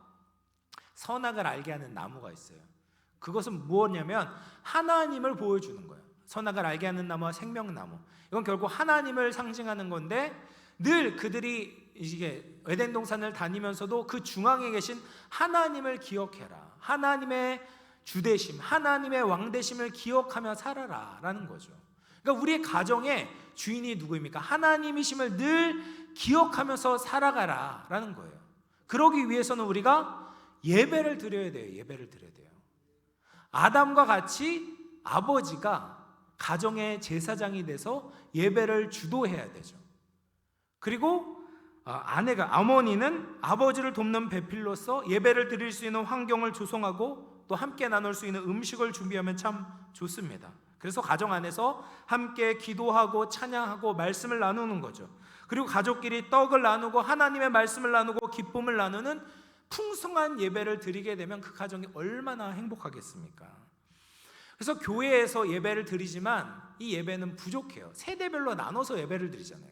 선악을 알게 하는 나무가 있어요. 그것은 무엇이냐면 하나님을 보여주는 거예요. 선악을 알게 하는 나무와 생명나무. 이건 결국 하나님을 상징하는 건데 늘 그들이 이게 에덴 동산을 다니면서도 그 중앙에 계신 하나님을 기억해라. 하나님의 주대심, 하나님의 왕대심을 기억하며 살아라 라는 거죠. 그러니까 우리의 가정의 주인이 누구입니까? 하나님이심을 늘 기억하면서 살아가라 라는 거예요. 그러기 위해서는 우리가 예배를 드려야 돼요. 예배를 드려야 돼요. 아담과 같이 아버지가 가정의 제사장이 돼서 예배를 주도해야 되죠. 그리고 아내가 어머니는 아버지를 돕는 배필로서 예배를 드릴 수 있는 환경을 조성하고 또 함께 나눌 수 있는 음식을 준비하면 참 좋습니다. 그래서 가정 안에서 함께 기도하고 찬양하고 말씀을 나누는 거죠. 그리고 가족끼리 떡을 나누고 하나님의 말씀을 나누고 기쁨을 나누는 풍성한 예배를 드리게 되면 그 가정이 얼마나 행복하겠습니까? 그래서 교회에서 예배를 드리지만 이 예배는 부족해요. 세대별로 나눠서 예배를 드리잖아요.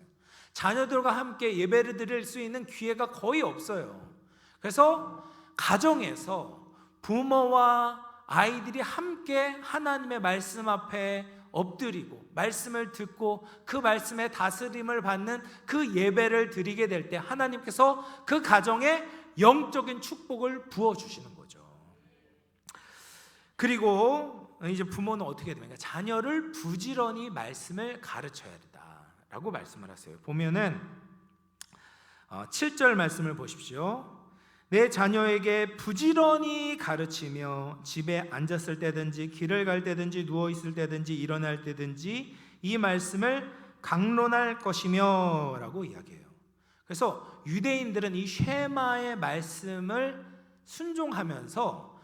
자녀들과 함께 예배를 드릴 수 있는 기회가 거의 없어요. 그래서 가정에서 부모와 아이들이 함께 하나님의 말씀 앞에 엎드리고 말씀을 듣고 그 말씀의 다스림을 받는 그 예배를 드리게 될 때 하나님께서 그 가정에 영적인 축복을 부어주시는 거죠. 그리고 이제 부모는 어떻게 됩니까? 자녀를 부지런히 말씀을 가르쳐야 된다라고 말씀을 하세요. 보면은 7절 말씀을 보십시오. 내 자녀에게 부지런히 가르치며 집에 앉았을 때든지 길을 갈 때든지 누워 있을 때든지 일어날 때든지 이 말씀을 강론할 것이며 라고 이야기해요. 그래서 유대인들은 이 쉐마의 말씀을 순종하면서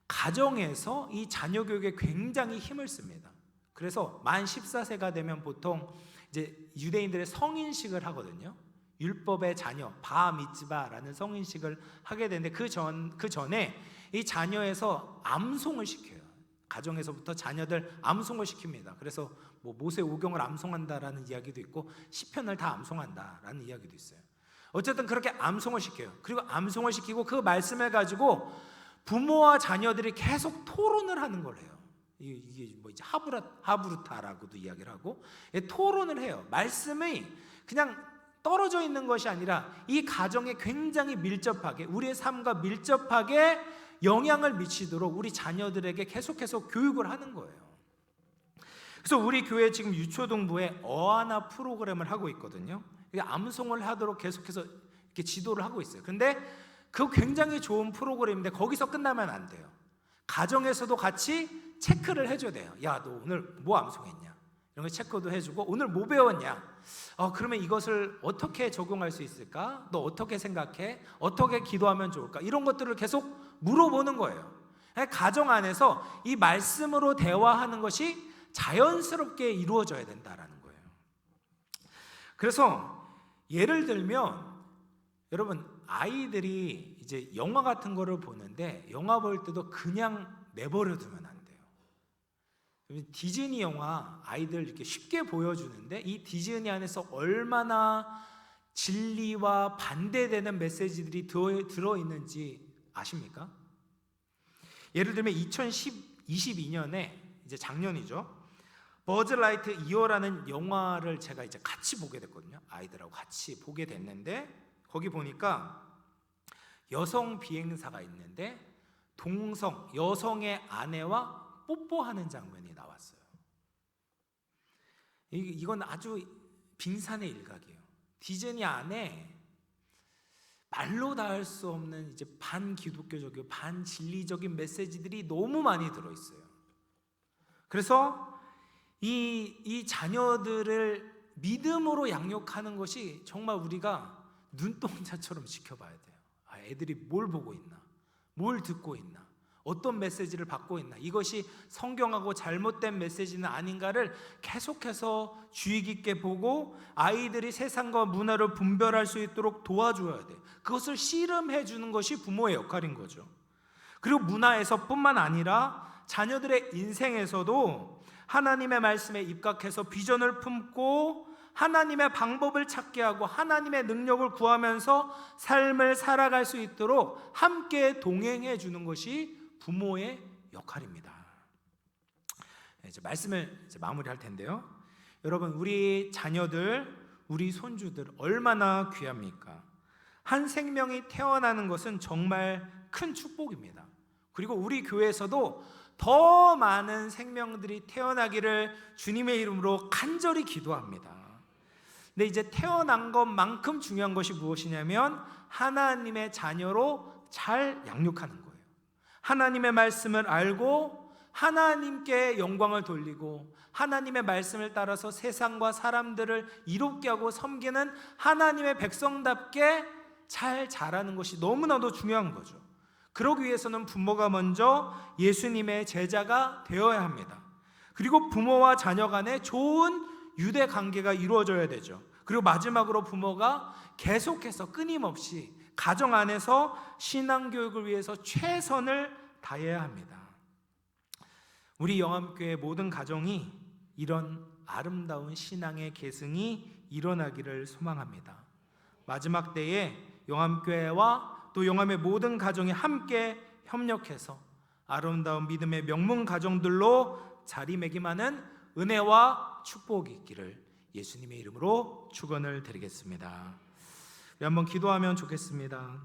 가정에서 이 자녀 교육에 굉장히 힘을 씁니다. 그래서 만 14세가 되면 보통 이제 유대인들의 성인식을 하거든요. 율법의 자녀, 바 미츠바라는 성인식을 하게 되는데 그 전에 이 자녀에서 암송을 시켜요. 가정에서부터 자녀들 암송을 시킵니다. 그래서 뭐 모세 오경을 암송한다라는 이야기도 있고 시편을 다 암송한다라는 이야기도 있어요. 어쨌든 그렇게 암송을 시켜요. 그리고 암송을 시키고 그 말씀을 가지고 부모와 자녀들이 계속 토론을 하는 거래요. 이게 뭐 이제 하브루타라고도 이야기를 하고 토론을 해요. 말씀이 그냥 떨어져 있는 것이 아니라 이 가정에 굉장히 밀접하게 우리의 삶과 밀접하게 영향을 미치도록 우리 자녀들에게 계속해서 교육을 하는 거예요. 그래서 우리 교회 지금 유초등부에 어하나 프로그램을 하고 있거든요. 암송을 하도록 계속해서 이렇게 지도를 하고 있어요. 근데 그거 굉장히 좋은 프로그램인데 거기서 끝나면 안 돼요. 가정에서도 같이 체크를 해줘야 돼요. 야, 너 오늘 뭐 암송했냐? 이런 거 체크도 해주고 오늘 뭐 배웠냐? 그러면 이것을 어떻게 적용할 수 있을까? 너 어떻게 생각해? 어떻게 기도하면 좋을까? 이런 것들을 계속 물어보는 거예요. 가정 안에서 이 말씀으로 대화하는 것이 자연스럽게 이루어져야 된다라는 거예요. 그래서 예를 들면 여러분 아이들이 이제 영화 같은 거를 보는데 영화 볼 때도 그냥 내버려 두면 안 돼요. 디즈니 영화 아이들 이렇게 쉽게 보여주는데 이 디즈니 안에서 얼마나 진리와 반대되는 메시지들이 들어있는지 아십니까? 예를 들면 2022년에 이제 작년이죠. 버즈라이트 2호라는 영화를 제가 이제 같이 보게 됐거든요. 아이들하고 같이 보게 됐는데 거기 보니까 여성 비행사가 있는데 동성 여성의 아내와 뽀뽀하는 장면이 나왔어요. 이건 아주 빙산의 일각이에요. 디즈니 안에 말로 다 할 수 없는 이제 반기독교적이고 반진리적인 메시지들이 너무 많이 들어있어요. 그래서 이 자녀들을 믿음으로 양육하는 것이 정말 우리가 눈동자처럼 지켜봐야 돼요. 애들이 뭘 보고 있나, 뭘 듣고 있나, 어떤 메시지를 받고 있나, 이것이 성경하고 잘못된 메시지는 아닌가를 계속해서 주의 깊게 보고 아이들이 세상과 문화를 분별할 수 있도록 도와줘야 돼요. 그것을 씨름해 주는 것이 부모의 역할인 거죠. 그리고 문화에서 뿐만 아니라 자녀들의 인생에서도 하나님의 말씀에 입각해서 비전을 품고 하나님의 방법을 찾게 하고 하나님의 능력을 구하면서 삶을 살아갈 수 있도록 함께 동행해 주는 것이 부모의 역할입니다. 이제 말씀을 이제 마무리할 텐데요. 여러분, 우리 자녀들, 우리 손주들 얼마나 귀합니까? 한 생명이 태어나는 것은 정말 큰 축복입니다. 그리고 우리 교회에서도 더 많은 생명들이 태어나기를 주님의 이름으로 간절히 기도합니다. 근데 이제 태어난 것만큼 중요한 것이 무엇이냐면 하나님의 자녀로 잘 양육하는 거예요. 하나님의 말씀을 알고 하나님께 영광을 돌리고 하나님의 말씀을 따라서 세상과 사람들을 이롭게 하고 섬기는 하나님의 백성답게 잘 자라는 것이 너무나도 중요한 거죠. 그러기 위해서는 부모가 먼저 예수님의 제자가 되어야 합니다. 그리고 부모와 자녀 간에 좋은 유대 관계가 이루어져야 되죠. 그리고 마지막으로 부모가 계속해서 끊임없이 가정 안에서 신앙교육을 위해서 최선을 다해야 합니다. 우리 영암교회 모든 가정이 이런 아름다운 신앙의 계승이 일어나기를 소망합니다. 마지막 때에 영암교회와 또 영암의 모든 가정이 함께 협력해서 아름다운 믿음의 명문 가정들로 자리매김하는 은혜와 축복이 있기를 예수님의 이름으로 축원을 드리겠습니다. 우리 한번 기도하면 좋겠습니다.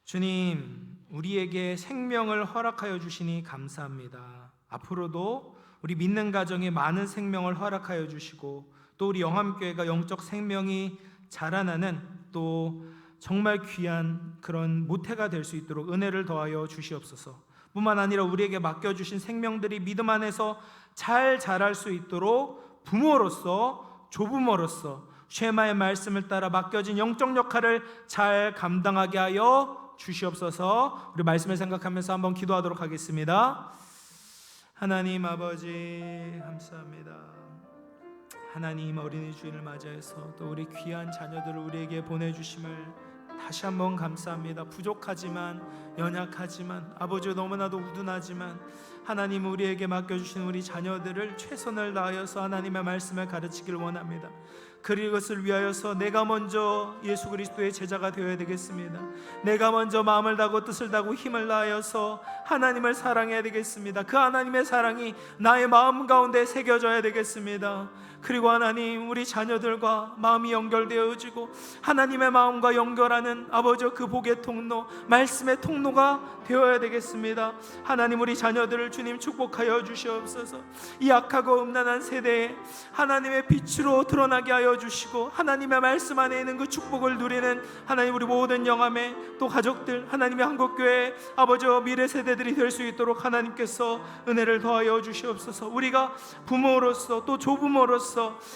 주님, 우리에게 생명을 허락하여 주시니 감사합니다. 앞으로도 우리 믿는 가정에 많은 생명을 허락하여 주시고 또 우리 영암교회가 영적 생명이 자라나는 또 정말 귀한 그런 모태가 될 수 있도록 은혜를 더하여 주시옵소서. 뿐만 아니라 우리에게 맡겨주신 생명들이 믿음 안에서 잘 자랄 수 있도록 부모로서 조부모로서 쉐마의 말씀을 따라 맡겨진 영적 역할을 잘 감당하게 하여 주시옵소서. 우리 말씀을 생각하면서 한번 기도하도록 하겠습니다. 하나님 아버지 감사합니다. 하나님 어린이 주일을 맞이해서 또 우리 귀한 자녀들을 우리에게 보내주심을 다시 한번 감사합니다. 부족하지만 연약하지만 아버지 너무나도 우둔하지만 하나님 우리에게 맡겨주신 우리 자녀들을 최선을 다하여서 하나님의 말씀을 가르치길 원합니다. 그것을 위하여서 내가 먼저 예수 그리스도의 제자가 되어야 되겠습니다. 내가 먼저 마음을 다하고 뜻을 다하고 힘을 다하여서 하나님을 사랑해야 되겠습니다. 그 하나님의 사랑이 나의 마음 가운데 새겨져야 되겠습니다. 그리고 하나님 우리 자녀들과 마음이 연결되어지고 하나님의 마음과 연결하는 아버지 그 복의 통로 말씀의 통로가 되어야 되겠습니다. 하나님 우리 자녀들을 주님 축복하여 주시옵소서. 이 악하고 음란한 세대에 하나님의 빛으로 드러나게 하여 주시고 하나님의 말씀 안에 있는 그 축복을 누리는 하나님 우리 모든 영암의 또 가족들 하나님의 한국교회 아버지 미래 세대들이 될 수 있도록 하나님께서 은혜를 더하여 주시옵소서. 우리가 부모로서 또 조부모로서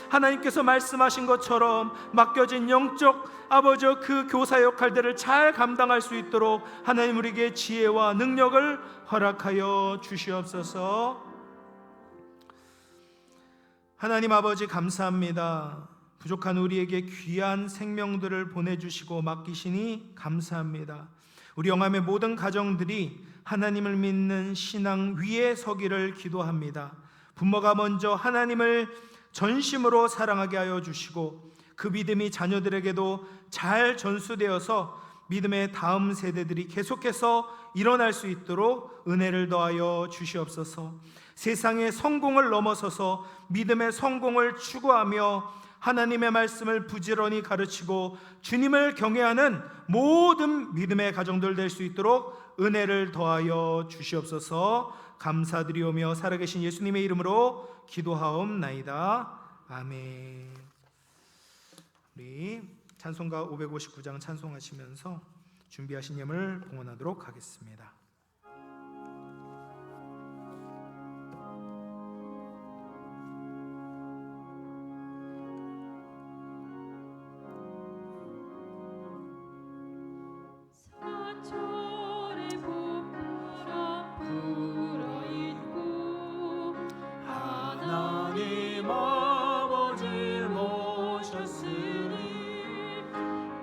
하나님께서 말씀하신 것처럼 맡겨진 영적 아버지 그 교사 역할들을 잘 감당할 수 있도록 하나님 우리에게 지혜와 능력을 허락하여 주시옵소서. 하나님 아버지 감사합니다. 부족한 우리에게 귀한 생명들을 보내주시고 맡기시니 감사합니다. 우리 영암의 모든 가정들이 하나님을 믿는 신앙 위에 서기를 기도합니다. 부모가 먼저 하나님을 전심으로 사랑하게 하여 주시고 그 믿음이 자녀들에게도 잘 전수되어서 믿음의 다음 세대들이 계속해서 일어날 수 있도록 은혜를 더하여 주시옵소서. 세상의 성공을 넘어서서 믿음의 성공을 추구하며 하나님의 말씀을 부지런히 가르치고 주님을 경외하는 모든 믿음의 가정들 될 수 있도록 은혜를 더하여 주시옵소서. 감사드리오며 살아계신 예수님의 이름으로 기도하옵나이다. 아멘. 우리 찬송가 559장 찬송하시면서 준비하신 예물 봉헌하도록 하겠습니다. 산천의 봄바람 불어있고 하나님 아버지 모셨으니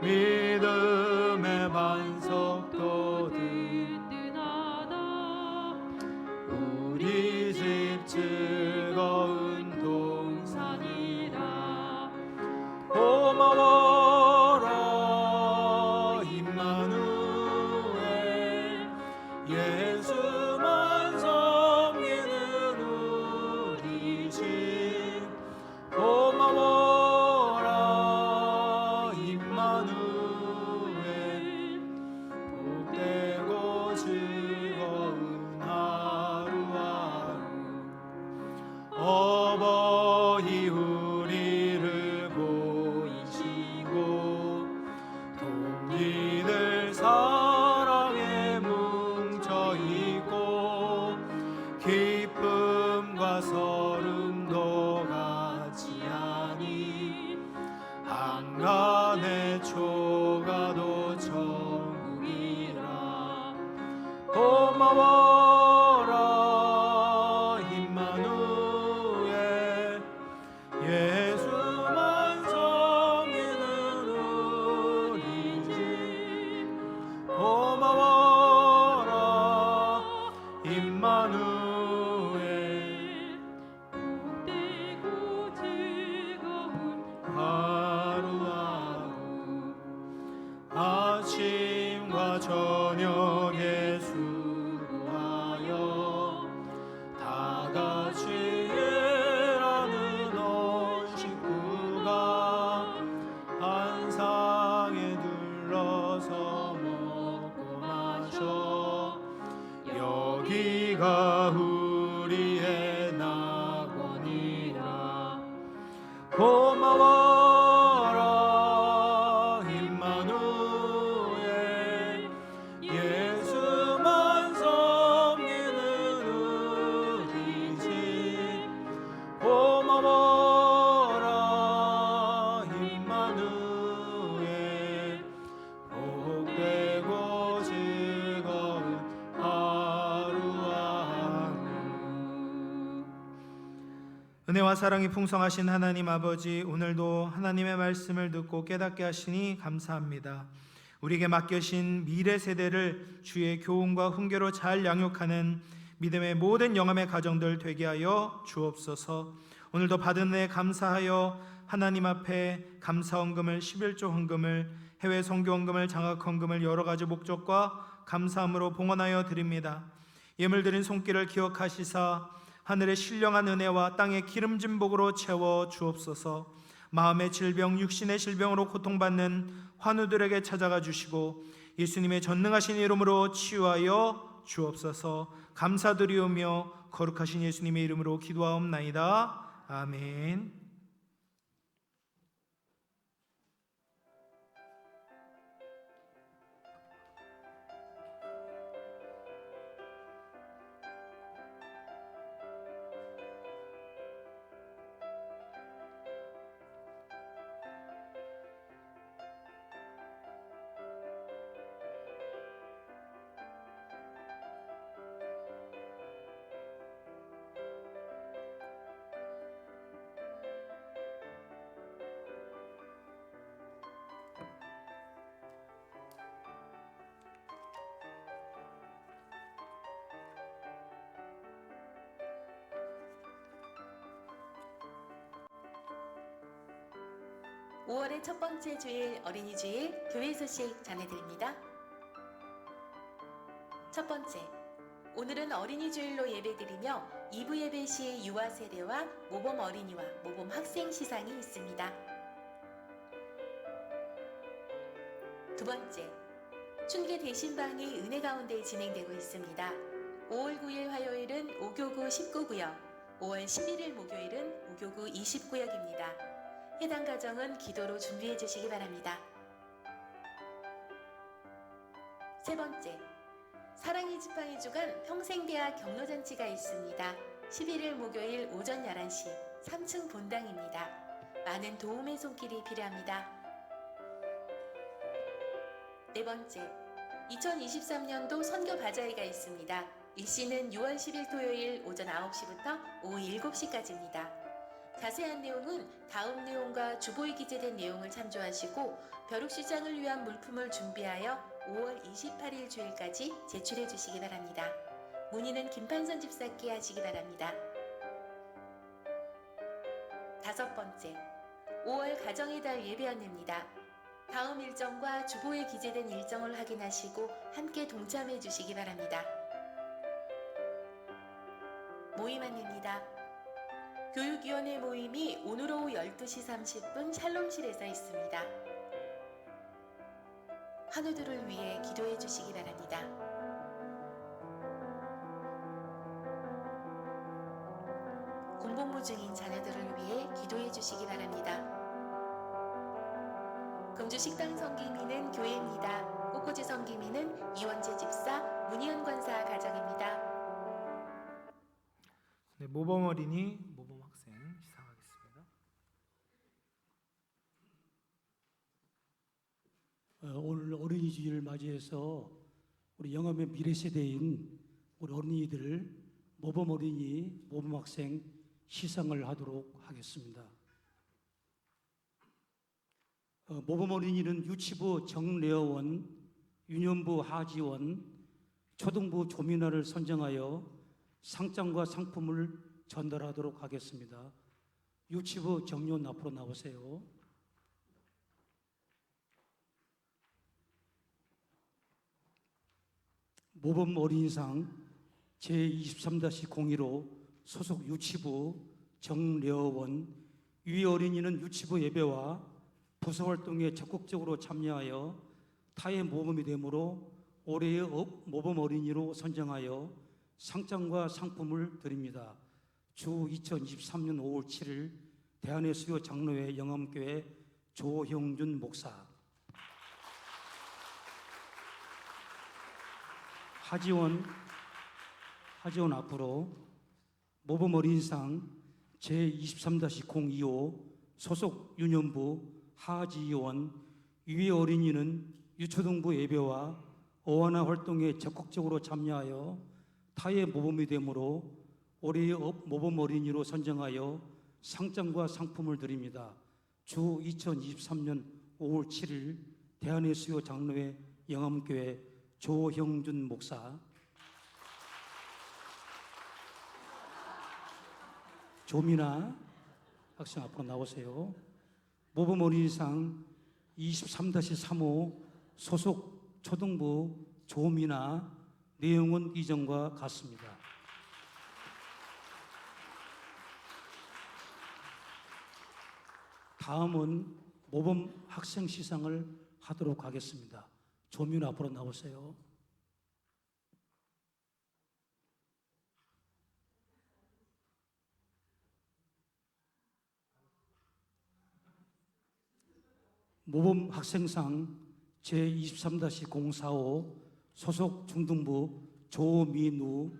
믿음의 반석도 든든하다. 우리 집 즐거운 동산이라. 고마워라 임마누엘, 예수만 섬기는 우리 집. 고마워라 임마누엘, 복되고 즐거운 하루하루. 어버이 우리를 보이시고 동기들 사랑에 뭉쳐있고 기쁨과 서름도 같이 하니 한간의 초가도 천국이라. 고마워라 임마누엘, 예수만 섬기는 우리 집. 고마워라 임마누엘, 복되고 즐거운 하루하루. 아침과 저녁에 수고하여 다 같이 일하는 온 식구가 한 상에 둘러서 먹고 마셔. 여기가 우리의 낙원이라. 고마워라 임마누엘, 예수만 섬기는 우리 집. 고마워라 임마누엘, 복되고 즐거운 하루하루. 은혜와 사랑이 풍성하신 하나님 아버지, 오늘도 하나님의 말씀을 듣고 깨닫게 하시니 감사합니다. 우리에게 맡겨신 미래 세대를 주의 교훈과 훈계로 잘 양육하는 믿음의 모든 영함의 가정들 되게 하여 주옵소서. 오늘도 받은 은혜 감사하여 하나님 앞에 감사 헌금을, 11조 헌금을, 해외 선교 헌금을, 장학 헌금을 여러 가지 목적과 감사함으로 봉헌하여 드립니다. 예물 드린 손길을 기억하시사 하늘의 신령한 은혜와 땅의 기름진 복으로 채워 주옵소서. 마음의 질병, 육신의 질병으로 고통받는 환우들에게 찾아가 주시고 예수님의 전능하신 이름으로 치유하여 주옵소서. 감사드리오며 거룩하신 예수님의 이름으로 기도하옵나이다. 아멘. (5월의) 첫 번째 주일 어린이 주일 교회 소식 전해드립니다. 첫 번째, 오늘은 어린이 주일로 예배드리며 2부 예배 시 유아 세대와 모범 어린이와 모범 학생 시상이 있습니다. 두 번째, 춘계 대신방이 은혜 가운데 진행되고 있습니다. 5월 9일 화요일은 5교구 19구역, 5월 11일 목요일은 5교구 20구역입니다. 해당 가정은 기도로 준비해 주시기 바랍니다. 세 번째, 사랑의 지팡이 주간 평생대학 격려잔치가 있습니다. 11일 목요일 오전 11시 3층 본당입니다. 많은 도움의 손길이 필요합니다. 네 번째, 2023년도 선교 바자회가 있습니다. 일시는 6월 10일 토요일 오전 9시부터 오후 7시까지입니다. 자세한 내용은 다음 내용과 주보에 기재된 내용을 참조하시고 벼룩시장을 위한 물품을 준비하여 5월 28일 주일까지 제출해 주시기 바랍니다. 문의는 김판선 집사께 하시기 바랍니다. 다섯 번째, 5월 가정의 달 예배 안내입니다. 다음 일정과 주보에 기재된 일정을 확인하시고 함께 동참해 주시기 바랍니다. 모임 안내입니다. 교육위원회 모임이 오늘 오후 12시 30분 샬롬실에서 있습니다. 환우들을 위해 기도해 주시기 바랍니다. 공복무 중인 자녀들을 위해 기도해 주시기 바랍니다. 금주 식당 성기미는 교회입니다. 꽃꽂이 성기미는 이원재 집사, 문희연 권사 가정입니다. 네, 모범 어린이, 모범 학생 시상하겠습니다. 오늘 어린이 주일을 맞이해서 우리 영암의 미래 세대인 우리 어린이들 모범 어린이, 모범 학생 시상을 하도록 하겠습니다. 모범 어린이는 유치부 정래원, 유년부 하지원, 초등부 조민아를 선정하여 상장과 상품을 전달하도록 하겠습니다. 유치부 정요원 앞으로 나오세요. 모범 어린이상 제23-02로 소속 유치부 정려원, 위 어린이는 유치부 예배와 부서 활동에 적극적으로 참여하여 타의 모범이 되므로 올해의 모범 어린이로 선정하여 상장과 상품을 드립니다. 주 2023년 5월 7일 대한의 수요 장로회 영암교회 조형준 목사. 하지원 앞으로. 모범 어린이상 제23-025 소속 유년부 하지원, 유해 어린이는 유초등부 예배와 어원화 활동에 적극적으로 참여하여 타의 모범이 되므로 올해의 모범 어린이로 선정하여 상장과 상품을 드립니다. 주 2023년 5월 7일 대한의 수요 장로회 영암교회 조형준 목사. 조민아 학생 앞으로 나오세요. 모범 어린이상 23-35 소속 초등부 조민아, 내용은 이전과 같습니다. 다음은 모범 학생 시상을 하도록 하겠습니다. 조민 앞으로 나오세요. 모범 학생상 제23-045 소속 중등부 조민우,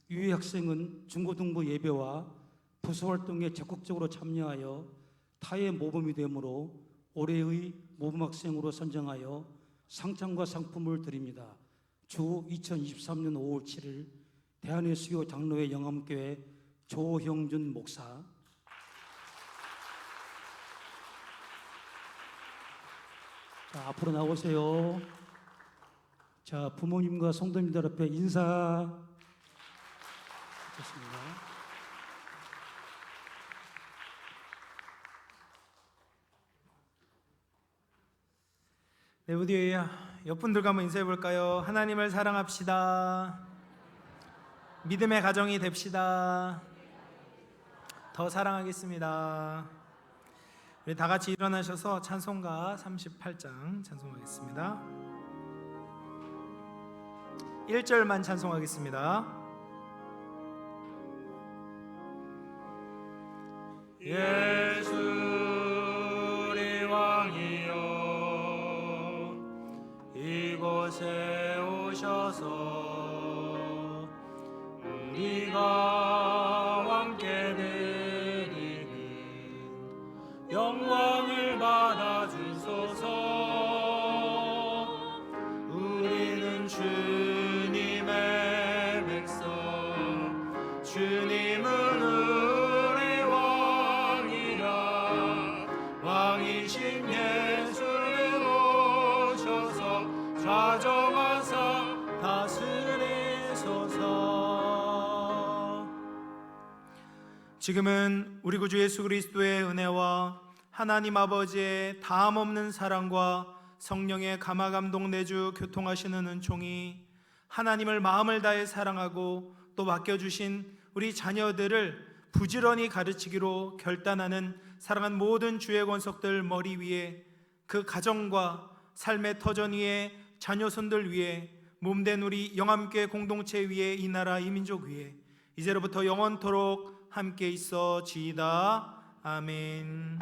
유해 학생은 중고등부 예배와 부서 활동에 적극적으로 참여하여 타의 모범이 되므로 올해의 모범 학생으로 선정하여 상장과 상품을 드립니다. 주 2023년 5월 7일 대한의 수요 장로회 영암교회 조형준 목사. 자, 앞으로 나오세요. 자, 부모님과 성도님들 앞에 인사. 좋습니다. 네, 우리 옆 분들과 한번 인사해 볼까요? 하나님을 사랑합시다. 믿음의 가정이 됩시다. 더 사랑하겠습니다. 우리 다 같이 일어나셔서 찬송가 38장 찬송하겠습니다. 1절만 찬송하겠습니다. 예수 우리 왕이여 이곳에 오셔서 우리가 왕께 드리는 영광을 받아 주소서. 우리는 주님의 백성, 주님은 우리 왕이라. 왕이신 예수님 오셔서 좌정하사 다스리소서. 지금은 우리 구주 예수 그리스도의 은혜와 하나님 아버지의 다함없는 사랑과 성령의 감화 감동 내주 교통하시는 은총이 하나님을 마음을 다해 사랑하고 또 맡겨주신 우리 자녀들을 부지런히 가르치기로 결단하는 사랑하는 모든 주의 권속들 머리 위에, 그 가정과 삶의 터전 위에, 자녀손들 위에, 몸된 우리 영암교회 공동체 위에, 이 나라 이 민족 위에 이제로부터 영원토록 함께 있어지이다. 아멘.